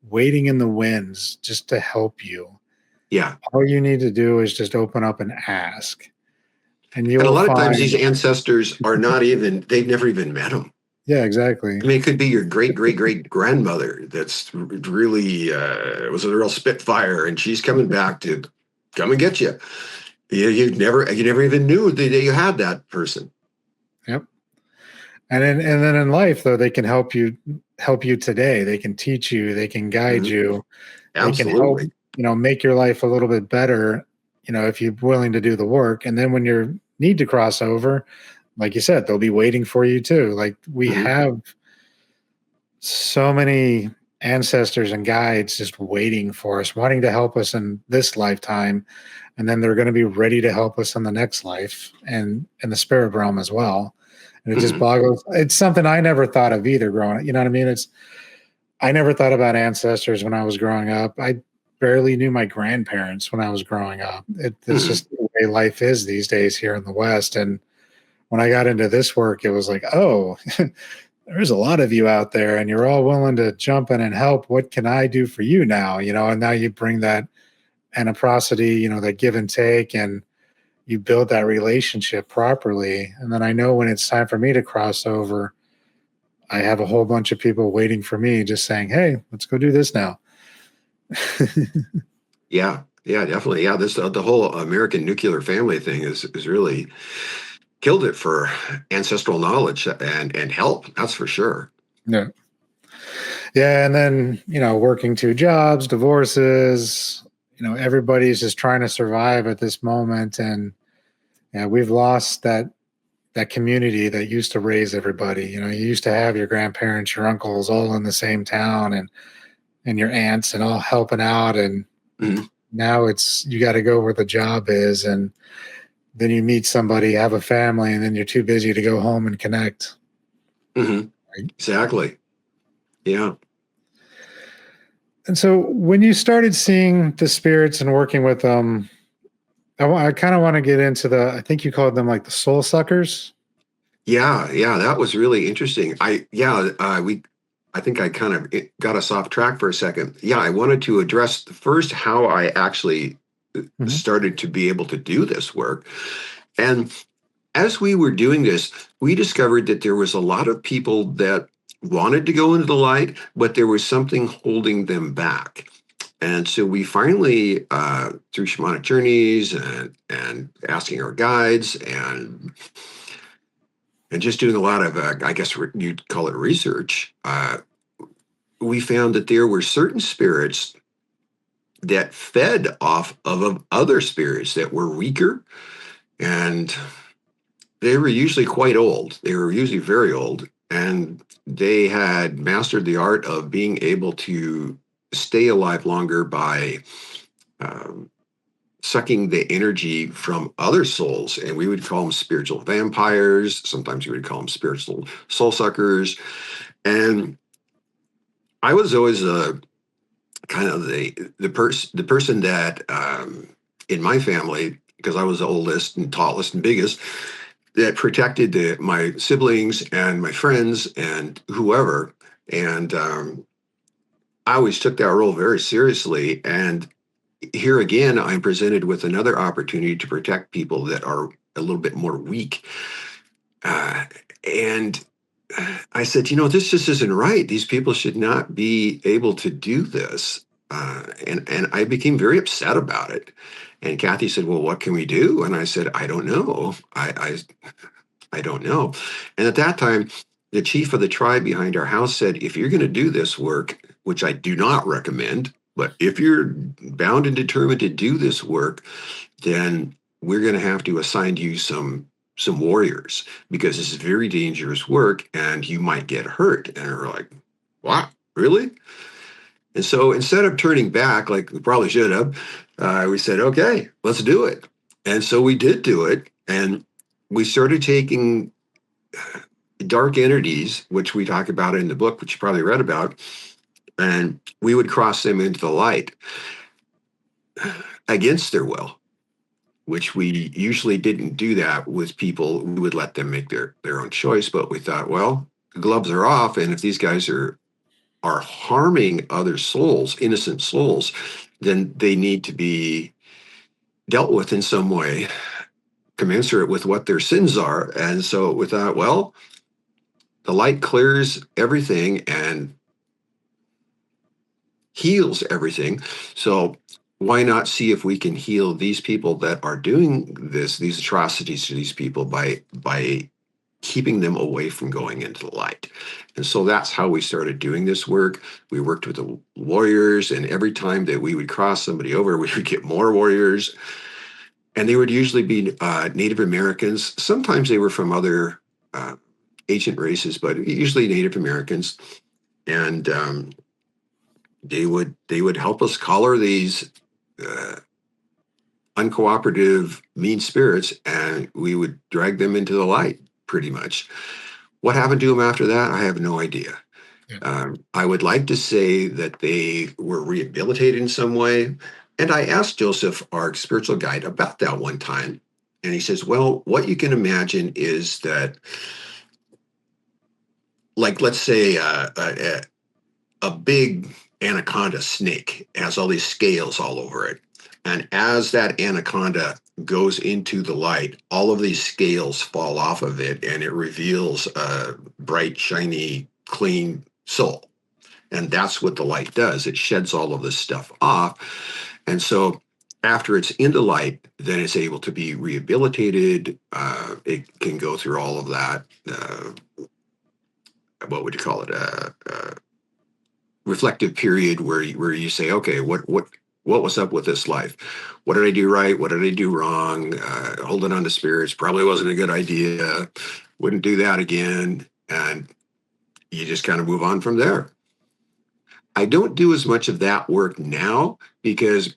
waiting in the winds just to help you. Yeah. All you need to do is just open up and ask. And a lot of times these ancestors are they've never even met them. Yeah, exactly. I mean, it could be your great grandmother that's really was a real spitfire, and she's coming back to come and get you. You never even knew that you had that person. Yep. And then in life, though, they can help you today. They can teach you, they can guide Mhm. you, they can help, Absolutely. make your life a little bit better, if you're willing to do the work. And then when you need to cross over, like you said, they'll be waiting for you too. Like we Mhm. have so many ancestors and guides just waiting for us, wanting to help us in this lifetime. And then they're going to be ready to help us in the next life and in the spirit realm as well. And it just Mhm. boggles. It's something I never thought of either growing up. You know what I mean? I never thought about ancestors when I was growing up. I barely knew my grandparents when I was growing up. It's Mhm. just the way life is these days here in the West. And when I got into this work, it was like, oh, there's a lot of you out there and you're all willing to jump in and help. What can I do for you now? And now you bring that animosity, that give and take, and you build that relationship properly. And then I know when it's time for me to cross over, I have a whole bunch of people waiting for me, just saying, hey, let's go do this now. Yeah. Yeah, definitely. Yeah, this the whole American nuclear family thing is really killed it for ancestral knowledge and help. That's for sure. Yeah. Yeah. And then, working two jobs, divorces, everybody's just trying to survive at this moment. And yeah, we've lost that community that used to raise everybody. You used to have your grandparents, your uncles all in the same town, and your aunts and all helping out. And Mhm. now it's you got to go where the job is, and then you meet somebody, have a family, and then you're too busy to go home and connect. Mhm. Right? Exactly. Yeah. And so when you started seeing the spirits and working with them, I kind of want to get into I think you called them like the soul suckers. Yeah, yeah, that was really interesting. I think I kind of got us off track for a second. Yeah, I wanted to address first how I actually Hmm. started to be able to do this work. And as we were doing this, we discovered that there was a lot of people that wanted to go into the light, but there was something holding them back. And so we finally, through shamanic journeys and asking our guides and just doing a lot of, I guess you'd call it research, we found that there were certain spirits that fed off of other spirits that were weaker, and they were usually quite old. They were usually very old, and they had mastered the art of being able to stay alive longer by um, sucking the energy from other souls. And we would call them spiritual vampires. Sometimes we would call them spiritual soul suckers. And I was always kind of the person that in my family, because I was the oldest and tallest and biggest, that protected my siblings and my friends and whoever. And I always took that role very seriously. And here again, I'm presented with another opportunity to protect people that are a little bit more weak. Uh, and I said, this just isn't right. These people should not be able to do this. And I became very upset about it. And Kathy said, well, what can we do? And I said, I don't know. I don't know. And at that time, the chief of the tribe behind our house said, if you're going to do this work, which I do not recommend, but if you're bound and determined to do this work, then we're going to have to assign you some warriors because this is very dangerous work and you might get hurt. And we're like, what? Really? And so instead of turning back like we probably should have, we said, okay, let's do it. And so we did do it. And we started taking dark entities, which we talk about in the book, which you probably read about, and we would cross them into the light against their will, which we usually didn't do that with people. We would let them make their own choice, but we thought, well, the gloves are off, and if these guys are harming other souls, innocent souls, then they need to be dealt with in some way commensurate with what their sins are. And so we thought, well, the light clears everything and heals everything. So why not see if we can heal these people that are doing these atrocities to these people by keeping them away from going into the light. And so that's how we started doing this work. We worked with the warriors, and every time that we would cross somebody over, we would get more warriors. And they would usually be Native Americans. Sometimes they were from other ancient races, but usually Native Americans. And they would help us color these uncooperative, mean spirits, and we would drag them into the light, pretty much. What happened to them after that, I have no idea. Yeah. I would like to say that they were rehabilitated in some way. And I asked Joseph, our spiritual guide, about that one time. And he says, well, what you can imagine is that, like, let's say a big anaconda snake has all these scales all over it. And as that anaconda goes into the light, all of these scales fall off of it, and it reveals a bright, shiny, clean soul. And that's what the light does. It sheds all of this stuff off. And so after it's in the light, then it's able to be rehabilitated. It can go through all of that. What would you call it? Reflective period where you say, okay, what was up with this life? What did I do right? What did I do wrong? Holding on to spirits probably wasn't a good idea. Wouldn't do that again. And you just kind of move on from there. I don't do as much of that work now because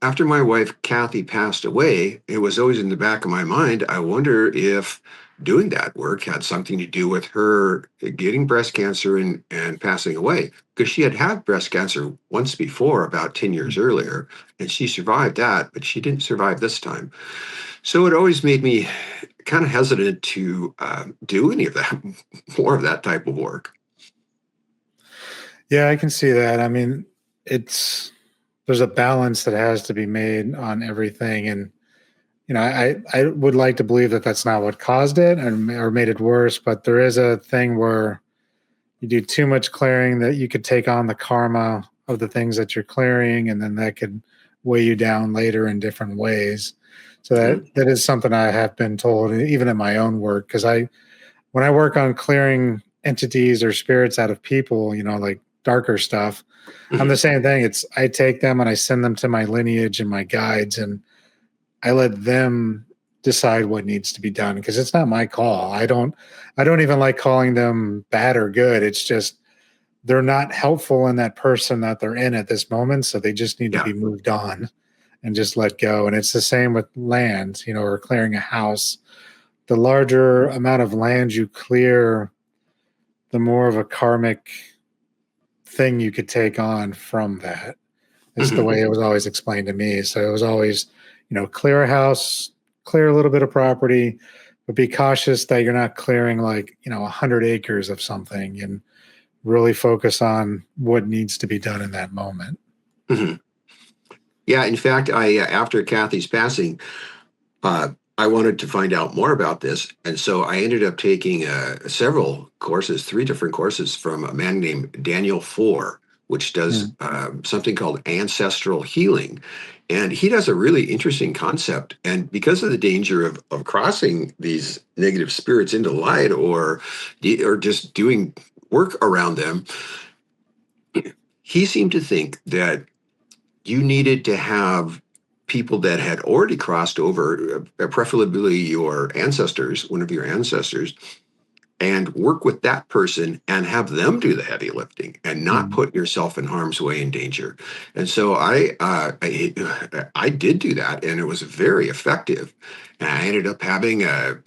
after my wife, Kathy, passed away, it was always in the back of my mind. I wonder if doing that work had something to do with her getting breast cancer and passing away, because she had breast cancer once before, about 10 years earlier, and she survived that, but she didn't survive this time. So it always made me kind of hesitant to do any of that, more of that type of work. Yeah, I can see that. I mean, there's a balance that has to be made on everything. And, I would like to believe that that's not what caused it or made it worse, but there is a thing where you do too much clearing that you could take on the karma of the things that you're clearing, and then that could weigh you down later in different ways. So that is something I have been told, even in my own work, because when I work on clearing entities or spirits out of people, like darker stuff, I'm the same thing. I take them and I send them to my lineage and my guides, and I let them decide what needs to be done, because it's not my call. I don't even like calling them bad or good. It's just they're not helpful in that person that they're in at this moment, so they just need to be moved on and just let go. And it's the same with land, or clearing a house. The larger amount of land you clear, the more of a karmic thing you could take on from that. It's the way it was always explained to me. So it was always, clear a house, clear a little bit of property, but be cautious that you're not clearing 100 acres of something, and really focus on what needs to be done in that moment. Mm-hmm. Yeah. In fact, after Kathy's passing, I wanted to find out more about this. And so I ended up taking several courses, 3 different courses from a man named Daniel Four, which does something called ancestral healing. And he does a really interesting concept. And because of the danger of crossing these negative spirits into light, or just doing work around them, he seemed to think that you needed to have people that had already crossed over, preferably your ancestors, one of your ancestors, and work with that person and have them do the heavy lifting and not put yourself in harm's way and danger. And so I did do that, and it was very effective. And I ended up having a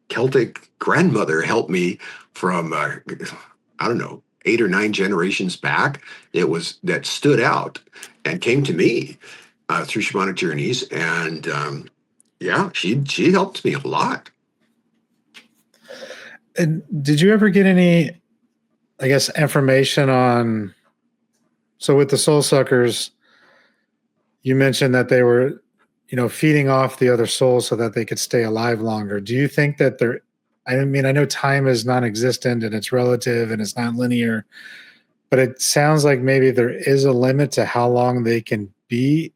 Celtic grandmother help me from, 8 or 9 generations back. That stood out and came to me through shamanic journeys. And she helped me a lot. And did you ever get any, information on, so with the soul suckers, you mentioned that they were, feeding off the other souls so that they could stay alive longer. Do you think that I know time is non-existent and it's relative and it's not linear, but it sounds like maybe there is a limit to how long they can be,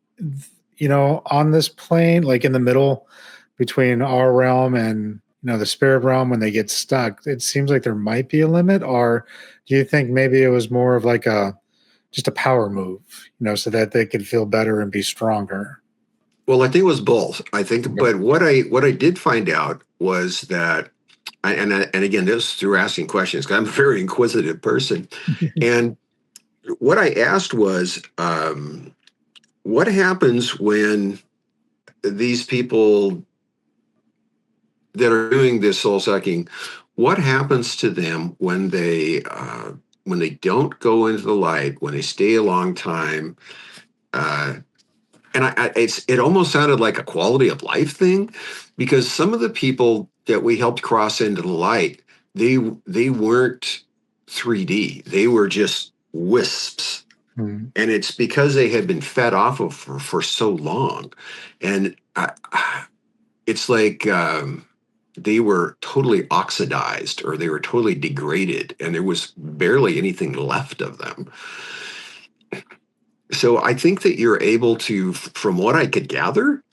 on this plane, like in the middle between our realm and, the spirit realm when they get stuck, it seems like there might be a limit. Or do you think maybe it was more of like just a power move, so that they could feel better and be stronger? Well, I think it was both. I think, Okay. but what I did find out was that, and again, this is through asking questions, 'cause I'm a very inquisitive person, and what I asked was, what happens when these people that are doing this soul sucking, what happens to them when they don't go into the light, when they stay a long time? Uh, and it almost sounded like a quality of life thing, because some of the people that we helped cross into the light, they weren't 3D, they were just wisps, Mhm. and it's because they had been fed off of for so long, and it's like, they were totally oxidized, or they were totally degraded, and there was barely anything left of them. So I think that you're able to, from what I could gather,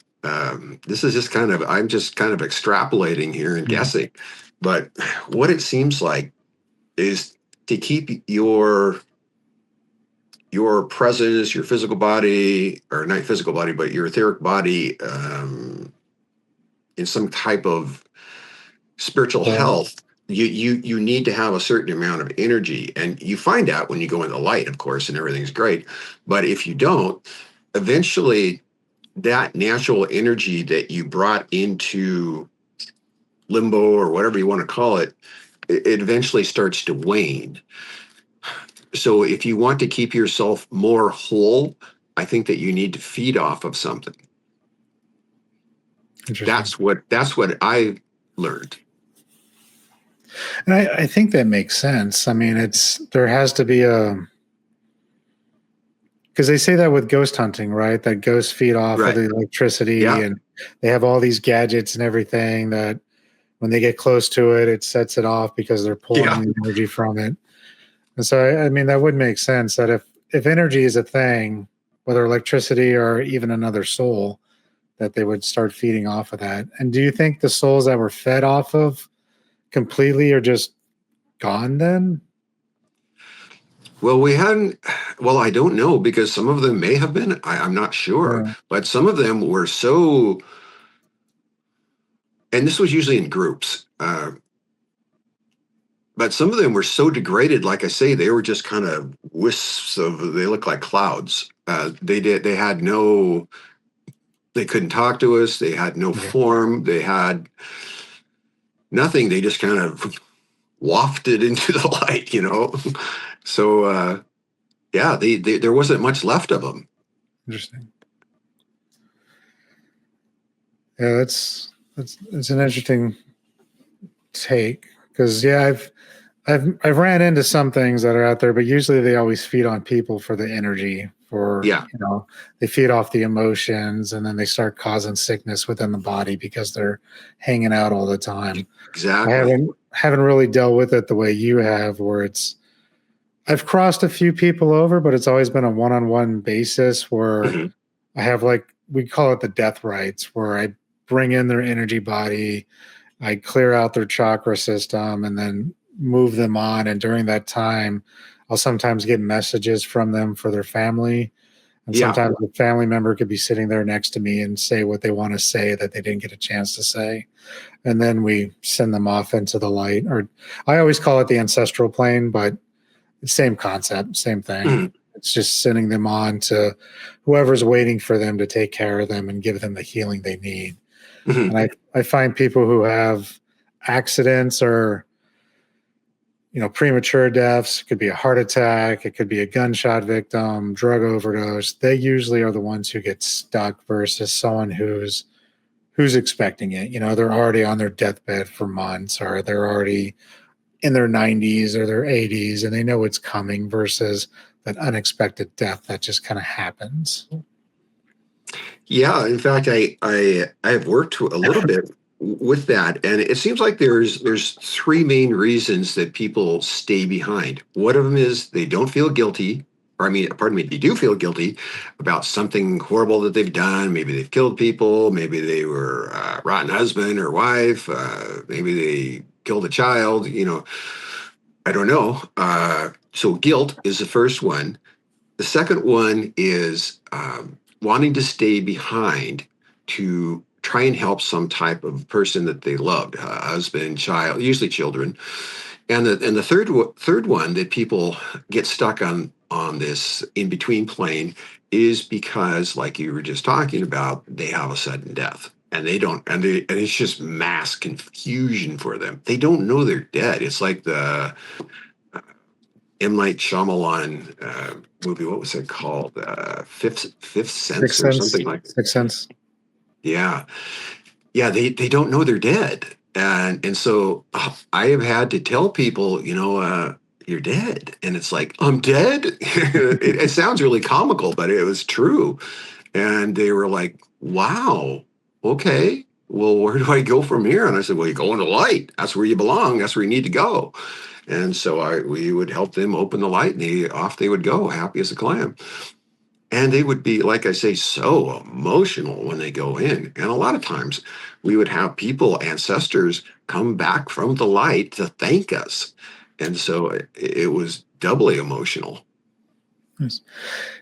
this is just kind of, I'm just kind of extrapolating here and Mhm. guessing, but what it seems like is to keep your presence, your physical body, or not physical body, but your etheric body, in some type of spiritual Well, health. You need to have a certain amount of energy, and you find out when you go in the light, of course, and everything's great. But if you don't, eventually that natural energy that you brought into limbo, or whatever you want to call it, it eventually starts to wane. So if you want to keep yourself more whole, I think that you need to feed off of something. interesting. That's what I learned. And I think that makes sense. I mean, there has to be because they say that with ghost hunting, right? That ghosts feed off of Right. the electricity, Yeah. and they have all these gadgets and everything that when they get close to it, it sets it off because they're pulling Yeah. the energy from it. And so, I mean, that would make sense that if energy is a thing, whether electricity or even another soul, that they would start feeding off of that. And do you think the souls that were fed off of completely are just gone then? Well, we hadn't. Well, I don't know, because some of them may have been. I'm not sure, Yeah. but some of them were so. And this was usually in groups. But some of them were so degraded. Like I say, they were just kind of wisps of. They look like clouds. They did. They had no. They couldn't talk to us. They had no Okay. form. They had nothing. They just kind of wafted into the light. So yeah, there wasn't much left of them. Interesting. Yeah, that's an interesting take because yeah, I've ran into some things that are out there, but usually they always feed on people for the energy. For Yeah. they feed off the emotions, and then they start causing sickness within the body because they're hanging out all the time. I Exactly. haven't really dealt with it the way you have, where I've crossed a few people over, but it's always been a one-on-one basis where Mhm. I have like we call it the death rites, where I bring in their energy body, I clear out their chakra system, and then move them on. And during that time, I'll sometimes get messages from them for their family. And Yeah. sometimes a family member could be sitting there next to me and say what they want to say that they didn't get a chance to say. And then we send them off into the light. Or I always call it the ancestral plane, but same concept, same thing. Mhm. It's just sending them on to whoever's waiting for them to take care of them and give them the healing they need. Mhm. And I find people who have accidents or premature deaths, it could be a heart attack, it could be a gunshot victim, drug overdose, they usually are the ones who get stuck versus someone who's expecting it. They're already on their deathbed for months, or they're already in their 90s or their 80s, and they know it's coming versus that unexpected death that just kind of happens. Yeah, in fact, I have worked a little bit with that, and it seems like there's three main reasons that people stay behind. One of them is they don't feel guilty. or I mean, pardon me, they do feel guilty about something horrible that they've done. Maybe they've killed people. Maybe they were a rotten husband or wife. Maybe they killed a child. I don't know. So guilt is the first one. The second one is wanting to stay behind to try and help some type of person that they loved, husband, child, usually children. And the third one that people get stuck on this in between plane is because, like you were just talking about, they have a sudden death. And they don't, and it's just mass confusion for them. They don't know they're dead. It's like the M. Night Shyamalan movie. What was it called? Fifth Sense Sixth or Sense. something like that. Sixth Sense. Yeah, yeah. They don't know they're dead, and so I have had to tell people, you're dead, and it's like I'm dead. It sounds really comical, but it was true, and they were like, "Wow, okay." Well, where do I go from here? And I said, well, you go in the light. That's where you belong. That's where you need to go. And so we would help them open the light, and off they would go, happy as a clam. And they would be, like I say, so emotional when they go in. And a lot of times we would have people, ancestors, come back from the light to thank us. And so it was doubly emotional. Nice.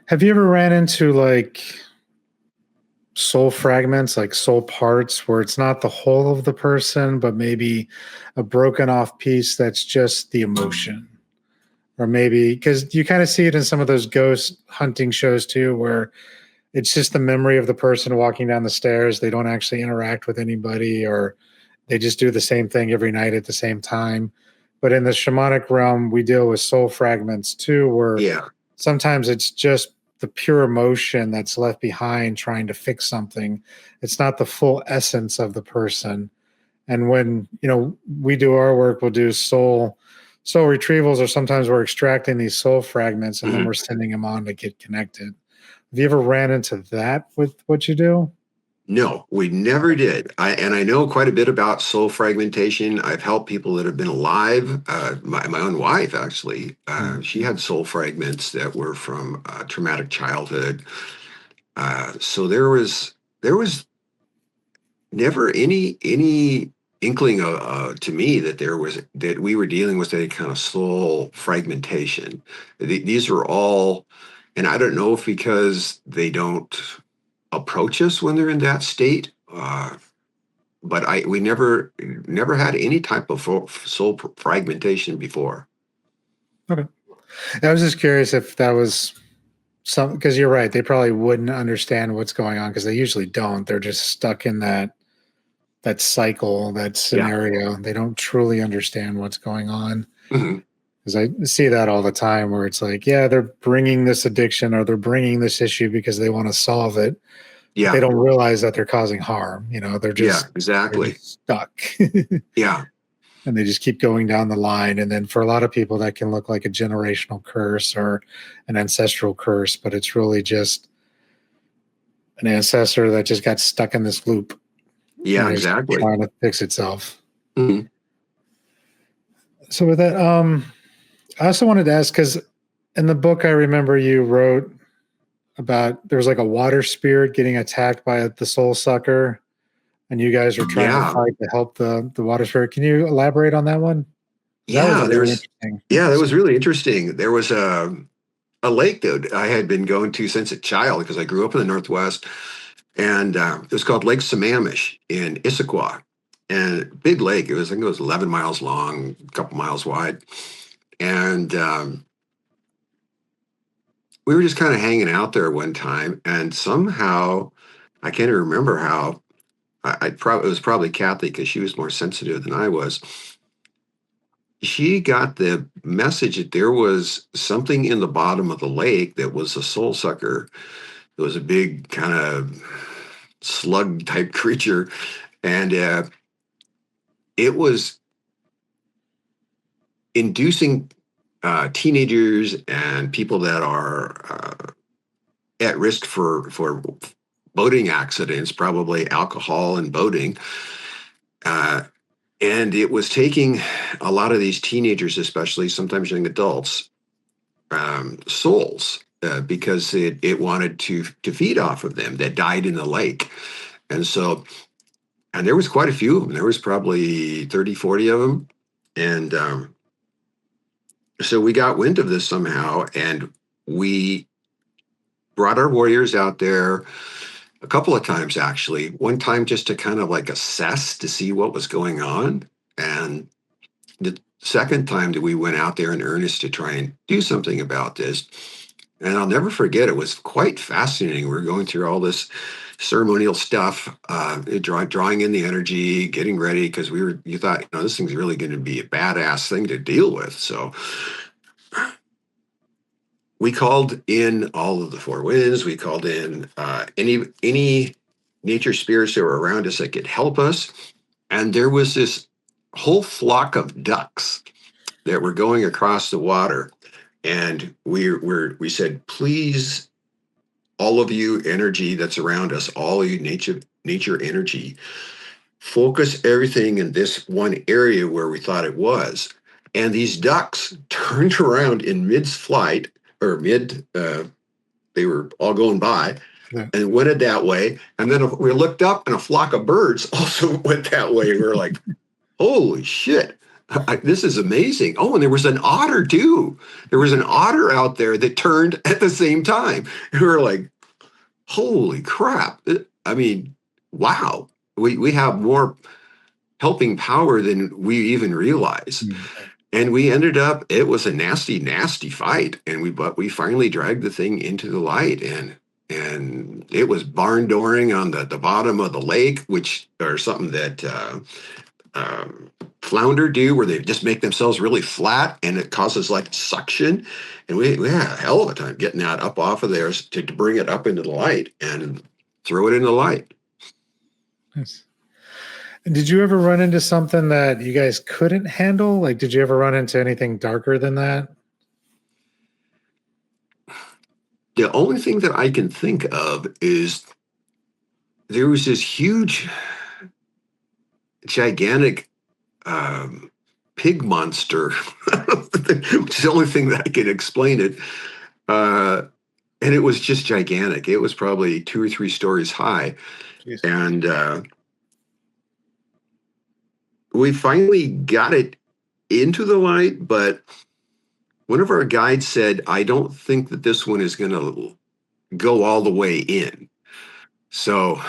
Have you ever ran into like soul fragments, like soul parts, where it's not the whole of the person, but maybe a broken off piece that's just the emotion? Or maybe because you kind of see it in some of those ghost hunting shows too, where it's just the memory of the person walking down the stairs. They don't actually interact with anybody, or they just do the same thing every night at the same time. But in the shamanic realm, we deal with soul fragments too, where sometimes it's just the pure emotion that's left behind trying to fix something. It's not the full essence of the person. And when, we do our work, we'll do soul retrievals, or sometimes we're extracting these soul fragments and then we're sending them on to get connected. Have you ever ran into that with what you do? No, we never did. I know quite a bit about soul fragmentation. I've helped people that have been alive. My own wife, actually, she had soul fragments that were from traumatic childhood. So there was never any inkling to me that we were dealing with any kind of soul fragmentation. These are all, and I don't know if because they don't approach us when they're in that state. But we never had any type of soul fragmentation before. Okay. I was just curious if that was because you're right. They probably wouldn't understand what's going on because they usually don't. They're just stuck in that cycle, that scenario. They don't truly understand what's going on. Because I see that all the time where it's like, yeah, they're bringing this addiction or they're bringing this issue because they want to solve it. Yeah. They don't realize that they're causing harm. They're just, exactly. They're just stuck. Yeah. And they just keep going down the line. And then for a lot of people, that can look like a generational curse or an ancestral curse, but it's really just an ancestor that just got stuck in this loop. Yeah, exactly. Trying to fix itself. Mm-hmm. So with that, I also wanted to ask, because in the book, I remember you wrote about there was like a water spirit getting attacked by the soul sucker, and you guys were trying to fight to help the water spirit. Can you elaborate on that one? That was really interesting. There was a lake that I had been going to since a child because I grew up in the Northwest, and it was called Lake Sammamish in Issaquah, and big lake. I think it was 11 miles long, a couple miles wide, and we were just kind of hanging out there one time, and somehow I can't even remember how. It was probably Kathy because she was more sensitive than I was. She got the message that there was something in the bottom of the lake that was a soul sucker. It was a big kind of slug type creature, and it was inducing teenagers and people that are at risk for boating accidents, probably alcohol and boating. And it was taking a lot of these teenagers, especially sometimes young adults, souls. because it wanted to feed off of them that died in the lake. And so, and there was quite a few of them. There was probably 30, 40 of them. And so we got wind of this somehow, and we brought our warriors out there a couple of times, actually. One time just to kind of like assess to see what was going on. And the second time that we went out there in earnest to try and do something about this. And I'll never forget, it was quite fascinating. We were going through all this ceremonial stuff, drawing in the energy, getting ready, because you thought, this thing's really going to be a badass thing to deal with. So we called in all of the four winds. We called in any nature spirits that were around us that could help us. And there was this whole flock of ducks that were going across the water. And we said, please, all of you energy that's around us, all of you nature energy, focus everything in this one area where we thought it was. And these ducks turned around in mid-flight, or they were all going by, and went it that way. And then we looked up and a flock of birds also went that way. And we were like, holy shit, this is amazing. Oh, and there was an otter too. There was an otter out there that turned at the same time. And we were like, holy crap. I mean, wow. We have more helping power than we even realize. Mm-hmm. And we ended up, it was a nasty, nasty fight. But we finally dragged the thing into the light, and it was barn dooring on the bottom of the lake, or something that flounder do, where they just make themselves really flat and it causes like suction. And we had a hell of a time getting that up off of there to bring it up into the light and throw it in the light. Nice. And did you ever run into something that you guys couldn't handle? Like, did you ever run into anything darker than that? The only thing that I can think of is there was this huge, gigantic pig monster, which is the only thing that I can explain it. And it was just gigantic. It was probably 2 or 3 stories high. Jeez. And we finally got it into the light, but one of our guides said, I don't think that this one is going to go all the way in. So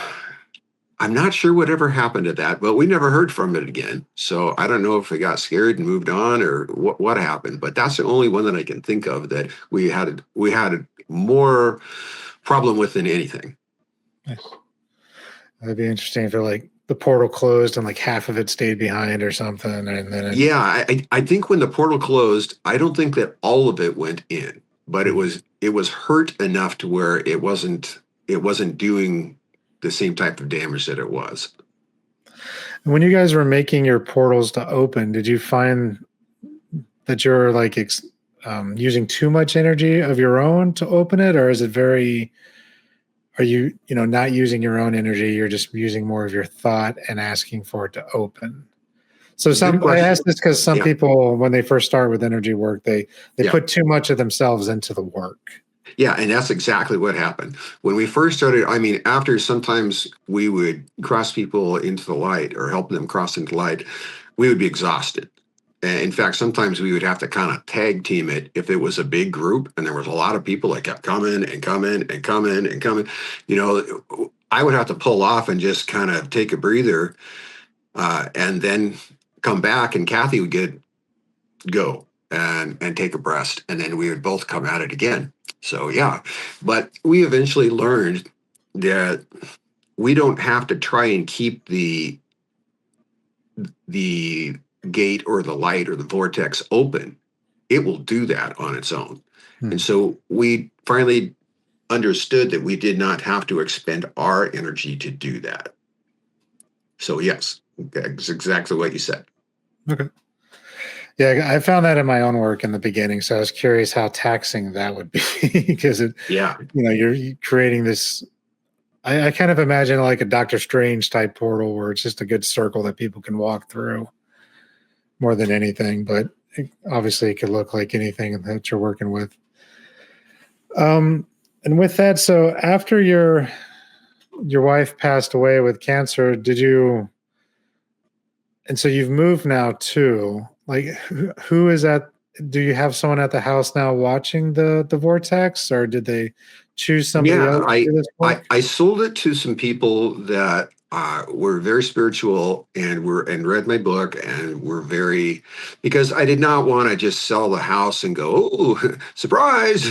I'm not sure whatever happened to that, but we never heard from it again. So I don't know if it got scared and moved on or what happened, but that's the only one that I can think of that we had more problem with than anything. Nice. That'd be interesting if like the portal closed and like half of it stayed behind or something. And then I think when the portal closed, I don't think that all of it went in, but it was hurt enough to where it wasn't doing the same type of damage that it was. When you guys were making your portals to open, did you find that you're like using too much energy of your own to open it, or is it are you not using your own energy, you're just using more of your thought and asking for it to open? So I ask this because some people, when they first start with energy work, they put too much of themselves into the work. Yeah, and that's exactly what happened. When we first started, after sometimes we would cross people into the light or help them cross into light, we would be exhausted. In fact, sometimes we would have to kind of tag team it if it was a big group and there was a lot of people that kept coming and coming and coming and coming. I would have to pull off and just kind of take a breather and then come back, and Kathy would go and take a breath, and then we would both come at it again. So yeah, but we eventually learned that we don't have to try and keep the gate or the light or the vortex open. It will do that on its own. And so we finally understood that we did not have to expend our energy to do that. So yes, that's exactly what you said. Okay. Yeah, I found that in my own work in the beginning. So I was curious how taxing that would be because you're creating this. I kind of imagine like a Doctor Strange type portal where it's just a good circle that people can walk through more than anything. But obviously it could look like anything that you're working with. And with that, so after your wife passed away with cancer, and so you've moved now too. Like, who is at? Do you have someone at the house now watching the vortex, or did they choose somebody Yeah, else to do this work? I sold it to some people that were very spiritual and read my book and were very, because I did not want to just sell the house and go, oh, surprise,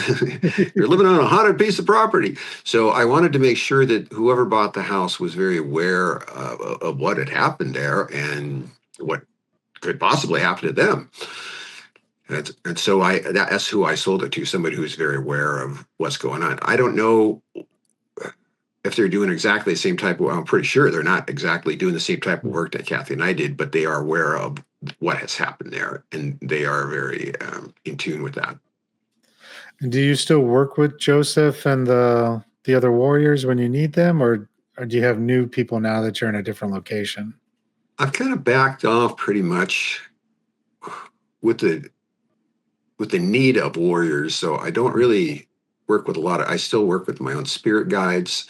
you're living on a haunted piece of property. So I wanted to make sure that whoever bought the house was very aware of what had happened there and what could possibly happen to them. And so that's who I sold it to, somebody who's very aware of what's going on. I don't know if they're doing exactly the same type of, I'm pretty sure they're not exactly doing the same type of work that Kathy and I did, but they are aware of what has happened there. And they are very in tune with that. And do you still work with Joseph and the other warriors when you need them, or do you have new people now that you're in a different location? I've kind of backed off pretty much with the need of warriors. So I don't really work with I still work with my own spirit guides.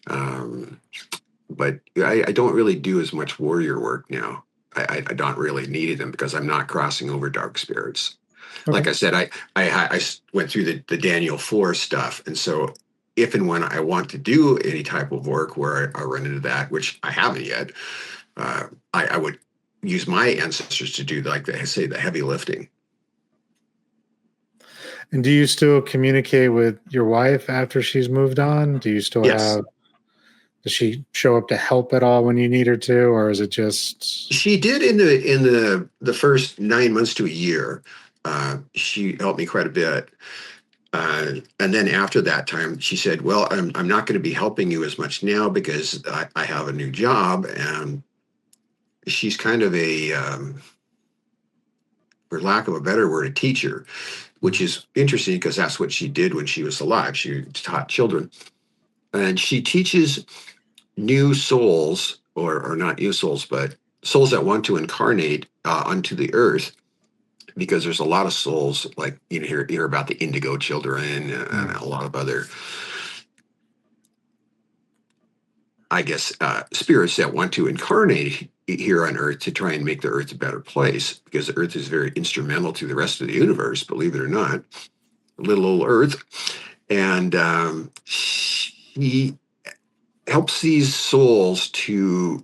Um, but I don't really do as much warrior work now. I don't really need them because I'm not crossing over dark spirits. Okay. Like I said, I went through the Daniel 4 stuff. And so if and when I want to do any type of work where I run into that, which I haven't yet, I would use my ancestors to do, like they say, the heavy lifting. And do you still communicate with your wife after she's moved on? Do you still Yes. does she show up to help at all when you need her to, or is it just? She did in the first 9 months to a year. She helped me quite a bit. And then after that time, she said, well, I'm not going to be helping you as much now because I have a new job. And she's kind of for lack of a better word, a teacher, which is interesting because that's what she did when she was alive. She taught children. And she teaches new souls, or not new souls, but souls that want to incarnate onto the earth, because there's a lot of souls, like you hear about the indigo children and a lot of other, I guess, spirits that want to incarnate here on earth to try and make the earth a better place, because the earth is very instrumental to the rest of the universe, believe it or not, little old earth. And he helps these souls to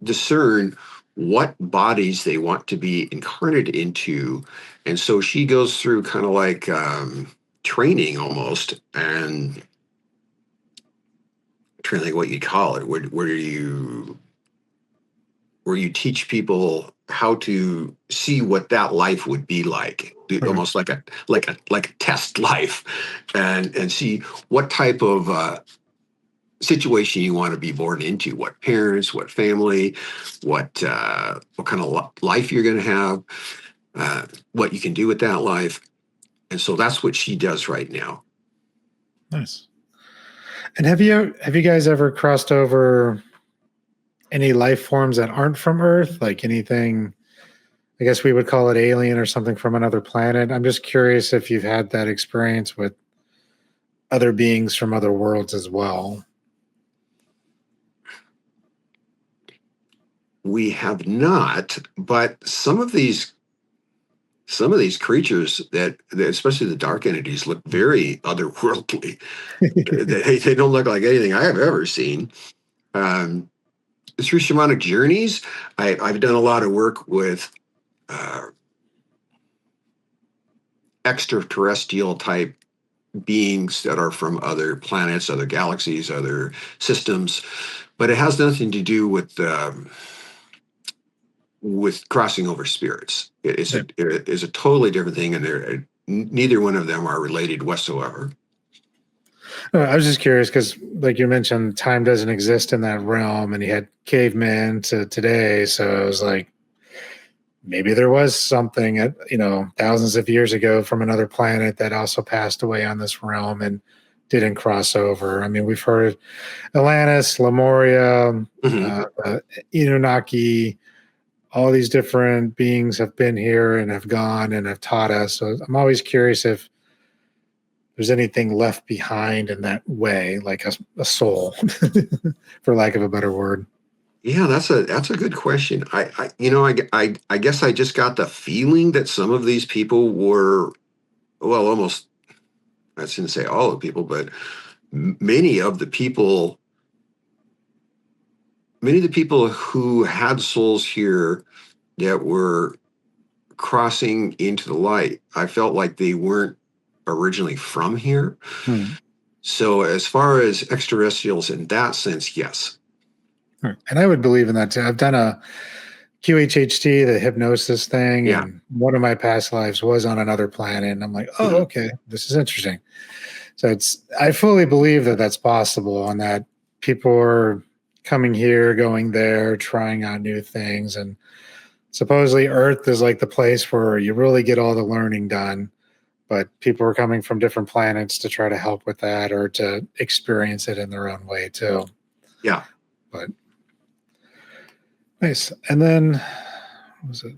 discern what bodies they want to be incarnated into. And so she goes through kind of like training almost, and I'm trying to think what you'd call it, where you teach people how to see what that life would be like, almost like a test life, and see what type of situation you want to be born into, what parents, what family, what kind of life you're going to have, what you can do with that life. And so that's what she does right now. Nice. And have you guys ever crossed over any life forms that aren't from Earth, like anything? I guess we would call it alien or something from another planet. I'm just curious if you've had that experience with other beings from other worlds as well. We have not, but some of these creatures that especially the dark entities, look very otherworldly. They don't look like anything I have ever seen. Through shamanic journeys, I've done a lot of work with extraterrestrial type beings that are from other planets, other galaxies, other systems, but it has nothing to do with crossing over spirits. It is a totally different thing, and neither one of them are related whatsoever. I was just curious because, like you mentioned, time doesn't exist in that realm, and you had cavemen to today. So I was like, maybe there was something at thousands of years ago from another planet that also passed away on this realm and didn't cross over. I mean, we've heard Atlantis, Lemuria, Anunnaki. All these different beings have been here and have gone and have taught us. So I'm always curious if there's anything left behind in that way, like a soul, for lack of a better word. Yeah, that's a good question. I guess I just got the feeling that some of these people were, well, almost, I shouldn't say all of the people, but many of the people, many of the people who had souls here that were crossing into the light, I felt like they weren't originally from here. Hmm. So as far as extraterrestrials in that sense, yes. And I would believe in that too. I've done a QHHT, the hypnosis thing, Yeah. and one of my past lives was on another planet. And I'm like, oh, okay, this is interesting. So I fully believe that that's possible, and that people are coming here, going there, trying out new things. And supposedly Earth is like the place where you really get all the learning done, but people are coming from different planets to try to help with that or to experience it in their own way too. Yeah. But nice. And then what was it?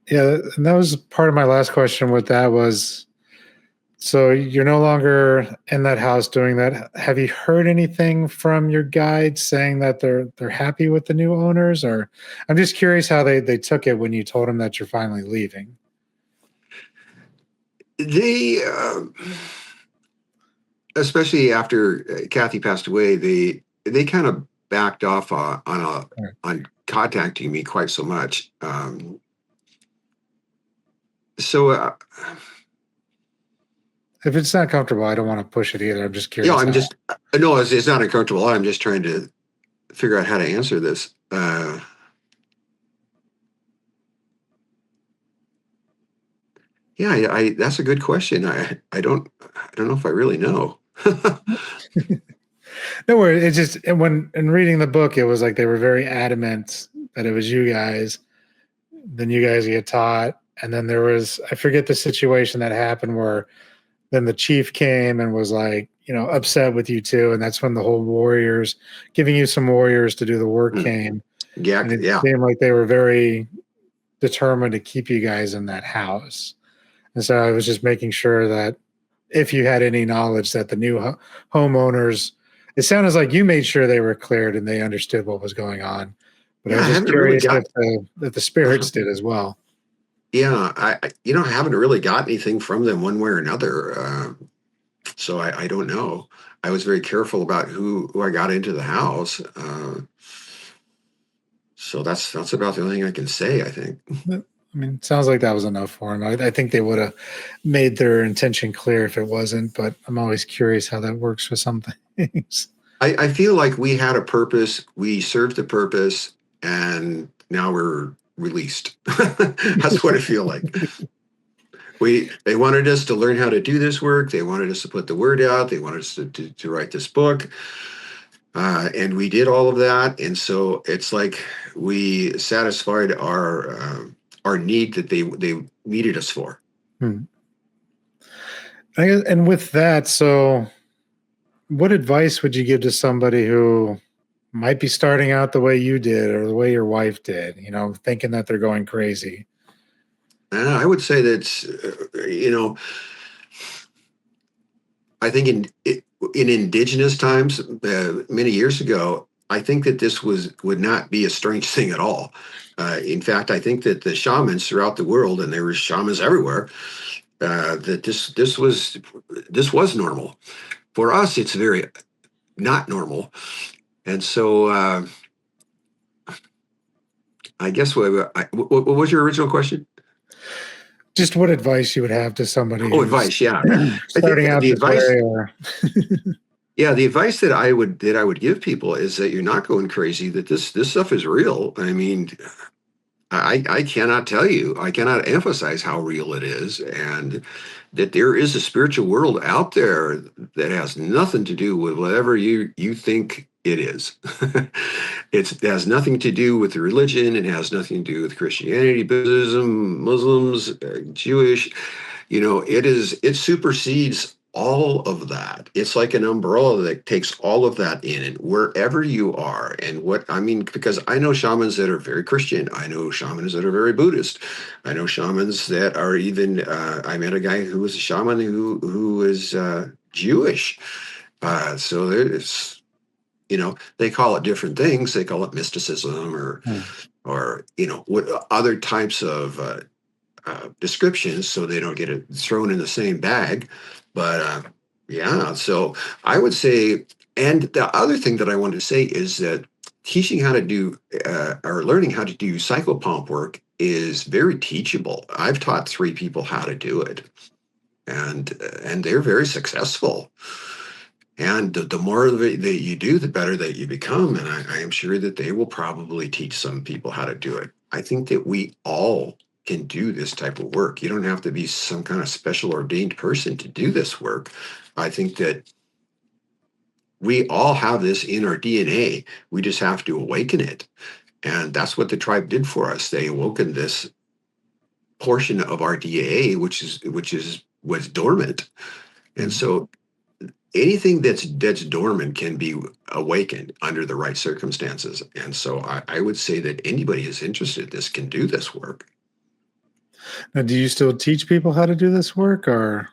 Yeah, and that was part of my last question with that was, so you're no longer in that house doing that. Have you heard anything from your guides saying that they're happy with the new owners? Or I'm just curious how they took it when you told them that you're finally leaving. They, especially after Kathy passed away, they kind of backed off on contacting me quite so much. So if it's not comfortable, I don't want to push it either. I'm just curious. Yeah, no, it's not uncomfortable. I'm just trying to figure out how to answer this. Yeah, that's a good question. I don't know if I really know. No worries. It's just when in reading the book, it was like they were very adamant that it was you guys. Then you guys get taught, and then there was, I forget the situation that happened where then the chief came and was like, upset with you too, and that's when the whole warriors, giving you some warriors to do the work came. Yeah, and it seemed like they were very determined to keep you guys in that house. And so I was just making sure that if you had any knowledge that the new homeowners, it sounded like you made sure they were cleared and they understood what was going on. But I was just curious if the spirits did as well. Yeah, I haven't really got anything from them one way or another. So I don't know. I was very careful about who I got into the house. So that's about the only thing I can say, I think. I mean, it sounds like that was enough for them. I think they would have made their intention clear if it wasn't, but I'm always curious how that works with some things. I feel like we had a purpose, we served a purpose, and now we're released. That's what I feel like. They wanted us to learn how to do this work. They wanted us to put the word out. They wanted us to write this book. And we did all of that. And so it's like we satisfied our need that they needed us for. And with that, so what advice would you give to somebody who might be starting out the way you did or the way your wife did, thinking that they're going crazy? I would say that, I think in indigenous times, many years ago, I think that this would not be a strange thing at all. In fact, I think that the shamans throughout the world, and there were shamans everywhere, that this was normal. For us, it's very not normal. And so I guess what was your original question? Just what advice you would have to somebody? Oh, advice, yeah. Starting out the advice. Yeah, the advice that I would give people is that you're not going crazy. That this stuff is real. I mean, I cannot tell you. I cannot emphasize how real it is, and that there is a spiritual world out there that has nothing to do with whatever you think it is. It has nothing to do with the religion. It has nothing to do with Christianity, Buddhism, Muslims, Jewish. It supersedes all of that. It's like an umbrella that takes all of that in, and wherever you are. And what I mean, because I know shamans that are very Christian, I know shamans that are very Buddhist, I know shamans that are even. I met a guy who was a shaman who is Jewish. So there's, they call it different things. They call it mysticism, or what other types of descriptions, so they don't get it thrown in the same bag. But yeah, so I would say, and the other thing that I wanted to say is that teaching how to do or learning how to do psychopomp work is very teachable. I've taught 3 people how to do it, and they're very successful. And the more that you do, the better that you become. And I am sure that they will probably teach some people how to do it. I think that we all can do this type of work. You don't have to be some kind of special ordained person to do this work. I think that we all have this in our DNA. We just have to awaken it. And that's what the tribe did for us. They awoken this portion of our DNA, was dormant. And so anything that's dormant can be awakened under the right circumstances. And so I would say that anybody who's interested in this can do this work. Now, do you still teach people how to do this work, or?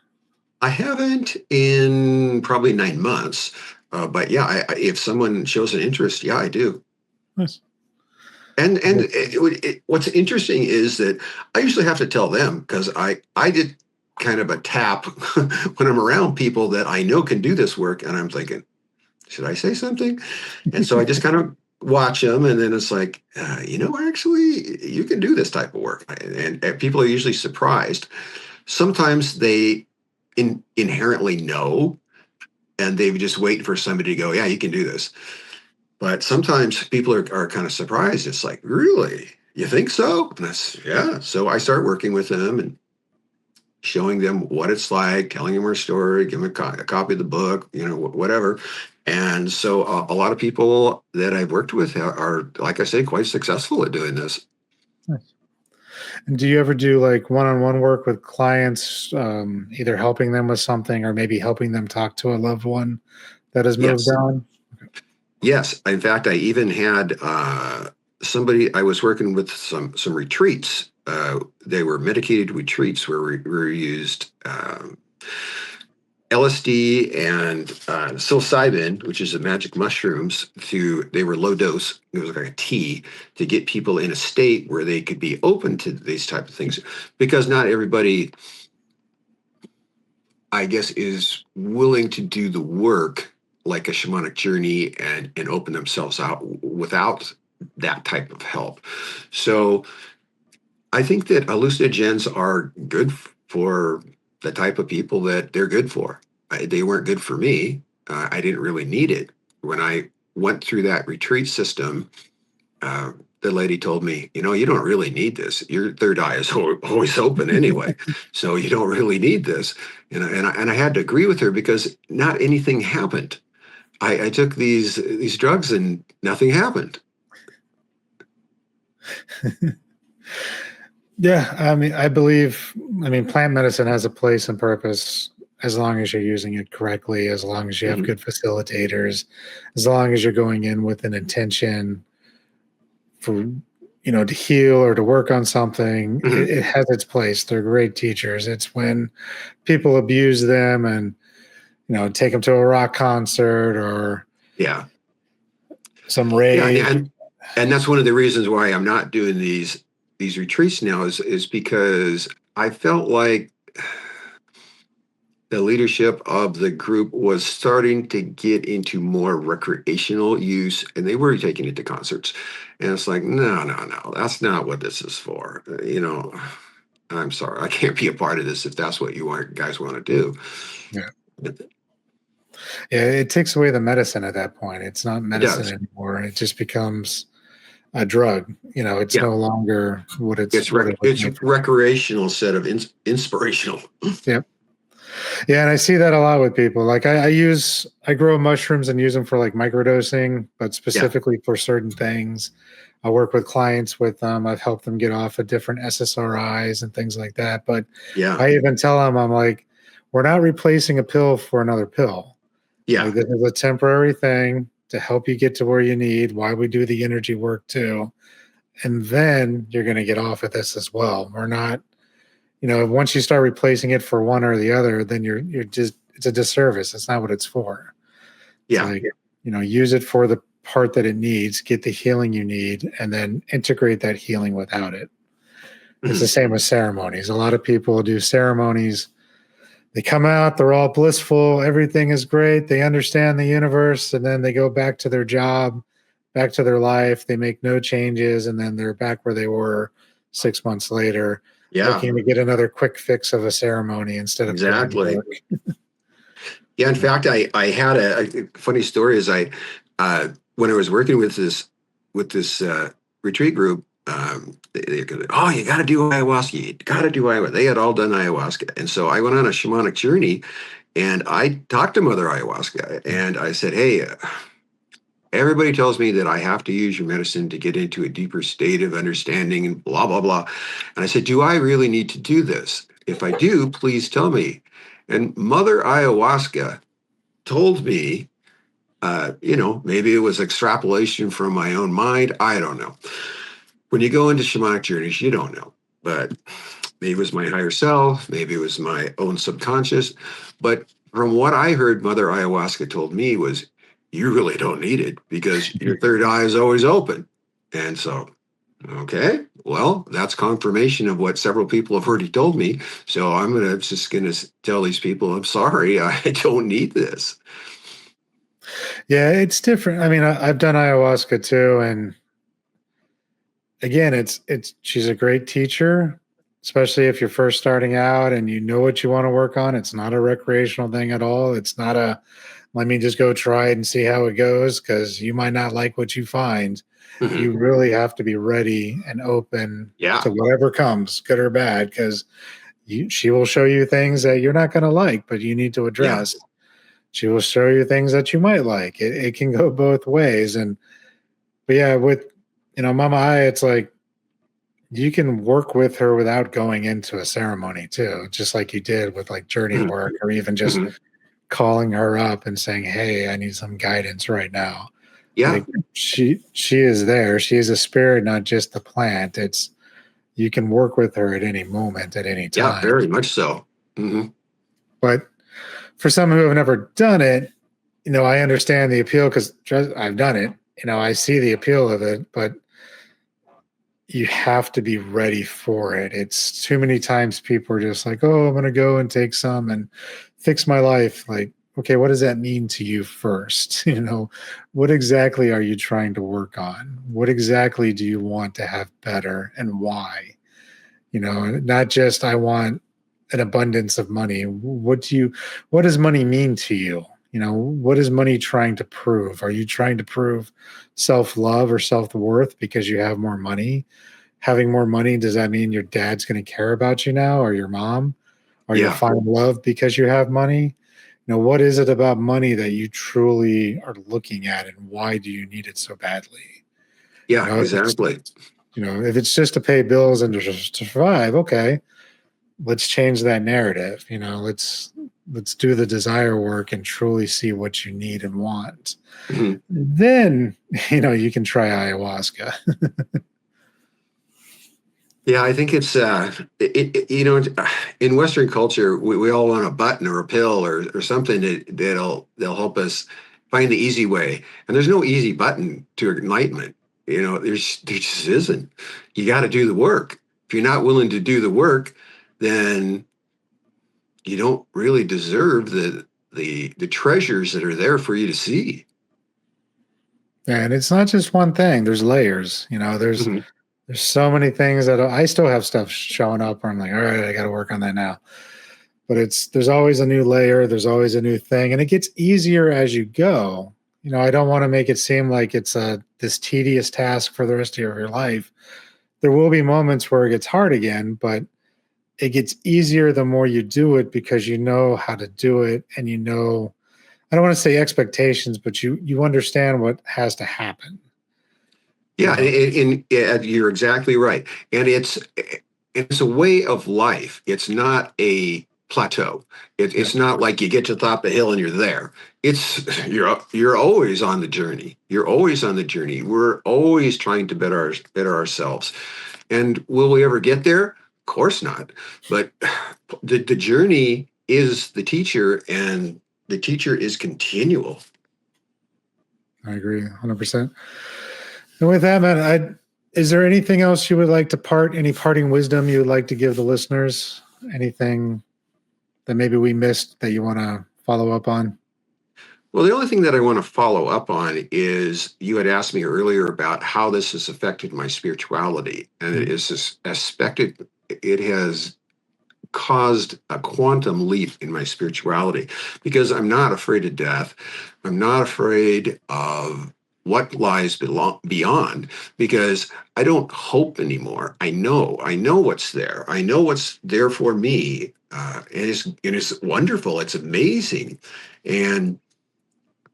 I haven't in probably 9 months. But yeah, if someone shows an interest, yeah, I do. Nice. And what's interesting is that I usually have to tell them, because I did kind of a tap when I'm around people that I know can do this work, and I'm thinking, should I say something? And so I just kind of watch them, and then it's like, actually, you can do this type of work, and people are usually surprised. Sometimes they inherently know, and they just wait for somebody to go, yeah, you can do this. But sometimes people are kind of surprised. It's like, really? You think so? And that's, yeah. So I start working with them and showing them what it's like, telling them our story, give them a copy of the book, whatever. And so a lot of people that I've worked with are, like I say, quite successful at doing this. Nice. And do you ever do like one-on-one work with clients, either helping them with something or maybe helping them talk to a loved one that has moved Yes. on? Yes. In fact, I even had somebody, I was working with some retreats. They were medicated retreats where we used LSD and psilocybin, which is the magic mushrooms. They were low dose. It was like a tea to get people in a state where they could be open to these type of things, because not everybody, I guess, is willing to do the work like a shamanic journey and open themselves out without that type of help. So I think that hallucinogens are good for the type of people that they're good for. They weren't good for me. I didn't really need it. When I went through that retreat system, the lady told me, you don't really need this. Your third eye is always open anyway, so you don't really need this. And I had to agree with her, because not anything happened. I took these drugs and nothing happened. Yeah, I believe, plant medicine has a place and purpose as long as you're using it correctly, as long as you have good facilitators, as long as you're going in with an intention for, to heal or to work on something. It has its place. They're great teachers. It's when people abuse them and, take them to a rock concert or some rave. Yeah, and that's one of the reasons why I'm not doing these retreats now is because I felt like the leadership of the group was starting to get into more recreational use, and they were taking it to concerts. And it's like, no, that's not what this is for. I'm sorry, I can't be a part of this if that's what guys want to do. Yeah. Yeah, it takes away the medicine at that point. It's not medicine anymore. It just becomes a drug. It's no longer what it's recreational instead of inspirational. Yep. Yeah, and I see that a lot with people. Like I grow mushrooms and use them for like microdosing, but specifically for certain things. I work with clients with them. I've helped them get off of different SSRIs and things like that. But I even tell them, I'm like, we're not replacing a pill for another pill. Yeah. Like, this is a temporary thing to help you get to where you need, why we do the energy work too. And then you're going to get off of this as well. We're not, once you start replacing it for one or the other, then you're just, it's a disservice. It's not what it's for. It's Yeah. like, use it for the part that it needs, get the healing you need, and then integrate that healing without it. It's the same with ceremonies. A lot of people do ceremonies. They come out, they're all blissful, everything is great, they understand the universe, and then they go back to their job, back to their life, they make no changes, and then they're back where they were 6 months later, looking to get another quick fix of a ceremony instead of exactly. Yeah, in fact, I had a funny story. Is when I was working with this retreat group, they go, oh, you got to do ayahuasca. You got to do ayahuasca. They had all done ayahuasca, and so I went on a shamanic journey, and I talked to Mother Ayahuasca, and I said, hey. Everybody tells me that I have to use your medicine to get into a deeper state of understanding and blah, blah, blah. And I said, do I really need to do this? If I do, please tell me. And Mother Ayahuasca told me, maybe it was extrapolation from my own mind. I don't know. When you go into shamanic journeys, you don't know. But maybe it was my higher self. Maybe it was my own subconscious. But from what I heard, Mother Ayahuasca told me was, you really don't need it because your third eye is always open. And so, okay, well, that's confirmation of what several people have already told me. So I'm just going to tell these people, I'm sorry, I don't need this. Yeah, it's different. I mean, I've done ayahuasca too. And again, she's a great teacher, especially if you're first starting out and you know what you want to work on. It's not a recreational thing at all. It's not let me just go try it and see how it goes, because you might not like what you find. Mm-hmm. You really have to be ready and open to whatever comes, good or bad, because she will show you things that you're not going to like, but you need to address. Yeah. She will show you things that you might like. It can go both ways. But yeah, with, Mama Aya, it's like you can work with her without going into a ceremony too, just like you did with like journey work, or even just calling her up and saying, hey, I need some guidance right now. Yeah. Like, she is there. She is a spirit, not just the plant. You can work with her at any moment, at any time. Yeah, very much so. Mm-hmm. But for some who have never done it, I understand the appeal because I've done it. I see the appeal of it, but you have to be ready for it. It's too many times people are just like, oh, I'm going to go and take some and fix my life. Like, okay, what does that mean to you first? What exactly are you trying to work on? What exactly do you want to have better, and why? Not just, I want an abundance of money. What does money mean to you? What is money trying to prove? Are you trying to prove self-love or self-worth because you have more money? Having more money, does that mean your dad's going to care about you now, or your mom? Or you'll find love because you have money? What is it about money that you truly are looking at, and why do you need it so badly? Yeah, exactly. If it's just to pay bills and to survive, okay, let's change that narrative. Let's do the desire work and truly see what you need and want. Mm-hmm. Then, you can try ayahuasca. Yeah, I think it's, in Western culture, we all want a button or a pill or something they'll help us find the easy way. And there's no easy button to enlightenment. There just isn't. You got to do the work. If you're not willing to do the work, then you don't really deserve the treasures that are there for you to see. And it's not just one thing. There's layers. There's so many things that I still have stuff showing up where I'm like, all right, I got to work on that now. But there's always a new layer. There's always a new thing. And it gets easier as you go. I don't want to make it seem like it's this tedious task for the rest of your life. There will be moments where it gets hard again, but it gets easier the more you do it, because you know how to do it. And I don't want to say expectations, but you understand what has to happen. Yeah, and you're exactly right. And it's a way of life. It's not a plateau. Yeah, It's not like you get to the top of the hill and you're there. It's you're always on the journey. You're always on the journey. We're always trying to better ourselves. And will we ever get there? Of course not. But the journey is the teacher, and the teacher is continual. I agree 100%. And with that, man, is there anything else you would like to any parting wisdom you would like to give the listeners? Anything that maybe we missed that you want to follow up on? Well, the only thing that I want to follow up on is you had asked me earlier about how this has affected my spirituality. And it is affected, it has caused a quantum leap in my spirituality because I'm not afraid of death. I'm not afraid of what lies beyond because I don't hope anymore. I know what's there. I know what's there for me. And it's wonderful. It's amazing. And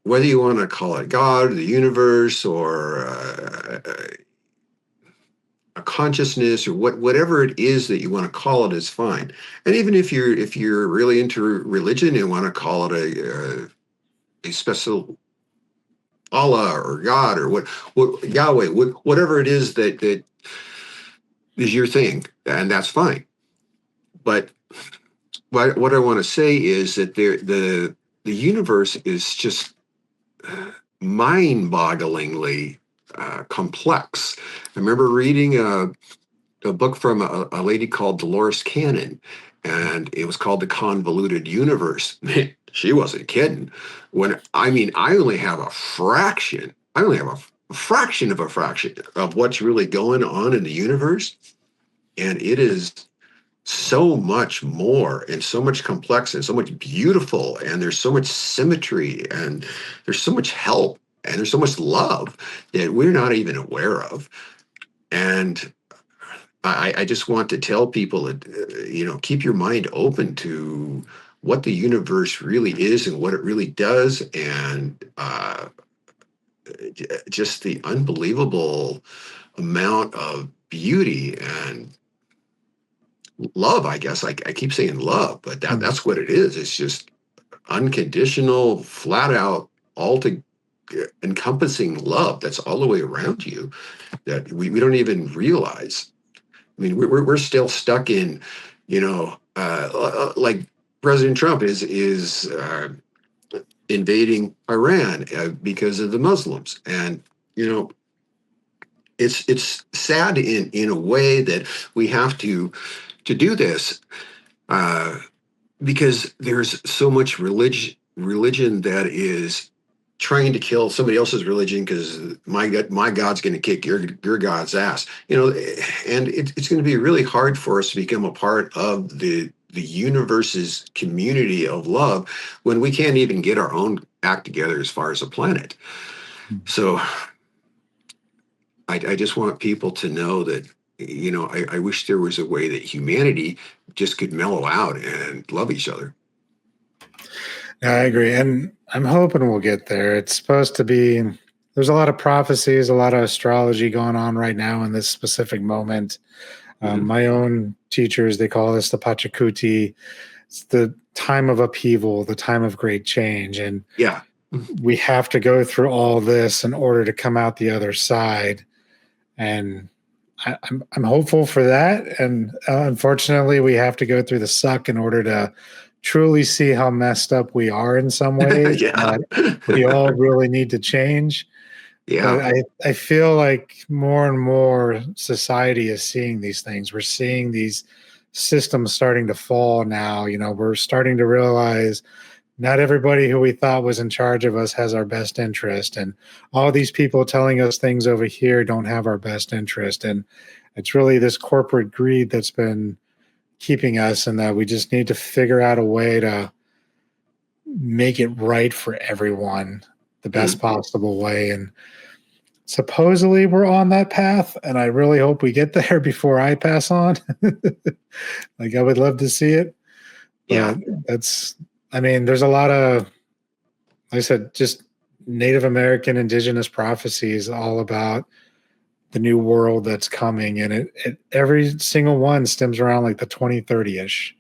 whether you want to call it God, or the universe, or a consciousness, or whatever it is that you want to call it, is fine. And even if you're really into religion and want to call it a special Allah or God or what Yahweh, whatever it is that is your thing, and that's fine. But what I want to say is that the universe is just mind-bogglingly complex. I remember reading a book from a lady called Dolores Cannon, and it was called The Convoluted Universe. She wasn't kidding. I only have a fraction. I only have a fraction of a fraction of what's really going on in the universe, and it is so much more and so much complex and so much beautiful, and there's so much symmetry, and there's so much help, and there's so much love that we're not even aware of. And I just want to tell people that, keep your mind open to what the universe really is and what it really does, and just the unbelievable amount of beauty and love. I guess I keep saying love, but that's what it is. It's just unconditional, flat out, encompassing love that's all the way around you that we don't even realize. I mean, we're still stuck in, like President Trump is invading Iran because of the Muslims, and it's sad in a way that we have to do this because there's so much religion that is trying to kill somebody else's religion because my God's going to kick your God's ass, and it's going to be really hard for us to become a part of the universe's community of love when we can't even get our own act together as far as a planet. So I just want people to know that, I wish there was a way that humanity just could mellow out and love each other. I agree. And I'm hoping we'll get there. It's supposed to be, there's a lot of prophecies, a lot of astrology going on right now in this specific moment. My own teachers, they call this the Pachacuti. It's the time of upheaval, the time of great change. And we have to go through all this in order to come out the other side. And I'm hopeful for that. And unfortunately, we have to go through the suck in order to truly see how messed up we are in some ways. That we all really need to change. But I feel like more and more society is seeing these things. We're seeing these systems starting to fall now. We're starting to realize not everybody who we thought was in charge of us has our best interest. And all these people telling us things over here don't have our best interest. And it's really this corporate greed that's been keeping us, and that we just need to figure out a way to make it right for everyone the best possible way. And supposedly we're on that path, and I really hope we get there before I pass on. Like, I would love to see it. But there's a lot of, like I said, just Native American indigenous prophecies all about the new world that's coming, and it every single one stems around like the 2030-ish.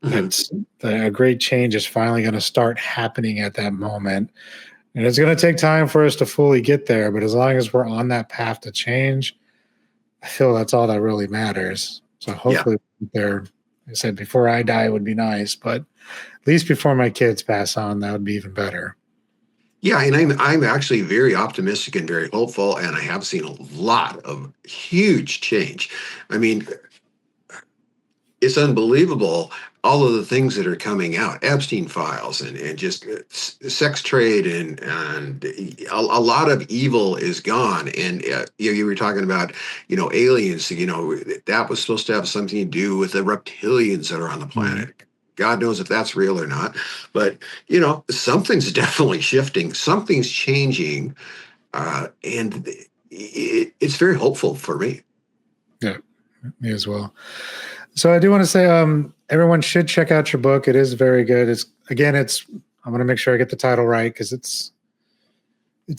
That's a great change is finally going to start happening at that moment. And it's going to take time for us to fully get there. But as long as we're on that path to change, I feel that's all that really matters. So Yeah. hopefully there, I said before I die would be nice, but at least before my kids pass on, that would be even better. Yeah, and I'm actually very optimistic and very hopeful, and I have seen a lot of huge change. I mean, it's unbelievable all of the things that are coming out, Epstein files and just sex trade and a lot of evil is gone. And you were talking about, aliens, that was supposed to have something to do with the reptilians that are on the planet. Mm-hmm. God knows if that's real or not, but something's definitely shifting, something's changing, and it's very hopeful for me. Yeah, me as well. So I do want to say, everyone should check out your book. It is very good. I'm going to make sure I get the title right because it's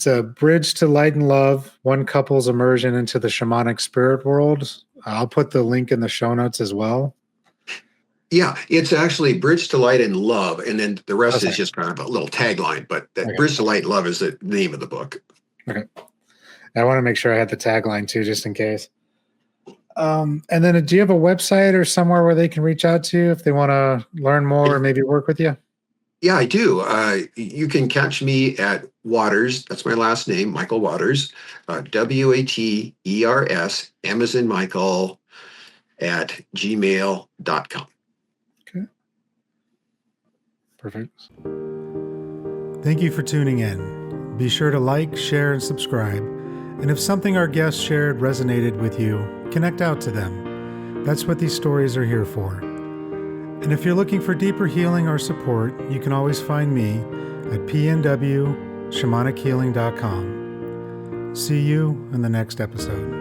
a bridge to light and love, one couple's immersion into the shamanic spirit world. I'll put the link in the show notes as well. Yeah, it's actually Bridge to Light and Love, and then the rest is just kind of a little tagline, but Bridge to Light and Love is the name of the book. Okay. I want to make sure I had the tagline too, just in case. And then do you have a website or somewhere where they can reach out to you if they want to learn more or maybe work with you? Yeah, I do. You can catch me at Waters. That's my last name, Michael Waters, WATERS, M as in Michael, at gmail.com. Okay. Perfect. Thank you for tuning in. Be sure to like, share, and subscribe. And if something our guests shared resonated with you, connect out to them. That's what these stories are here for. And if you're looking for deeper healing or support, you can always find me at pnwshamanichealing.com. See you in the next episode.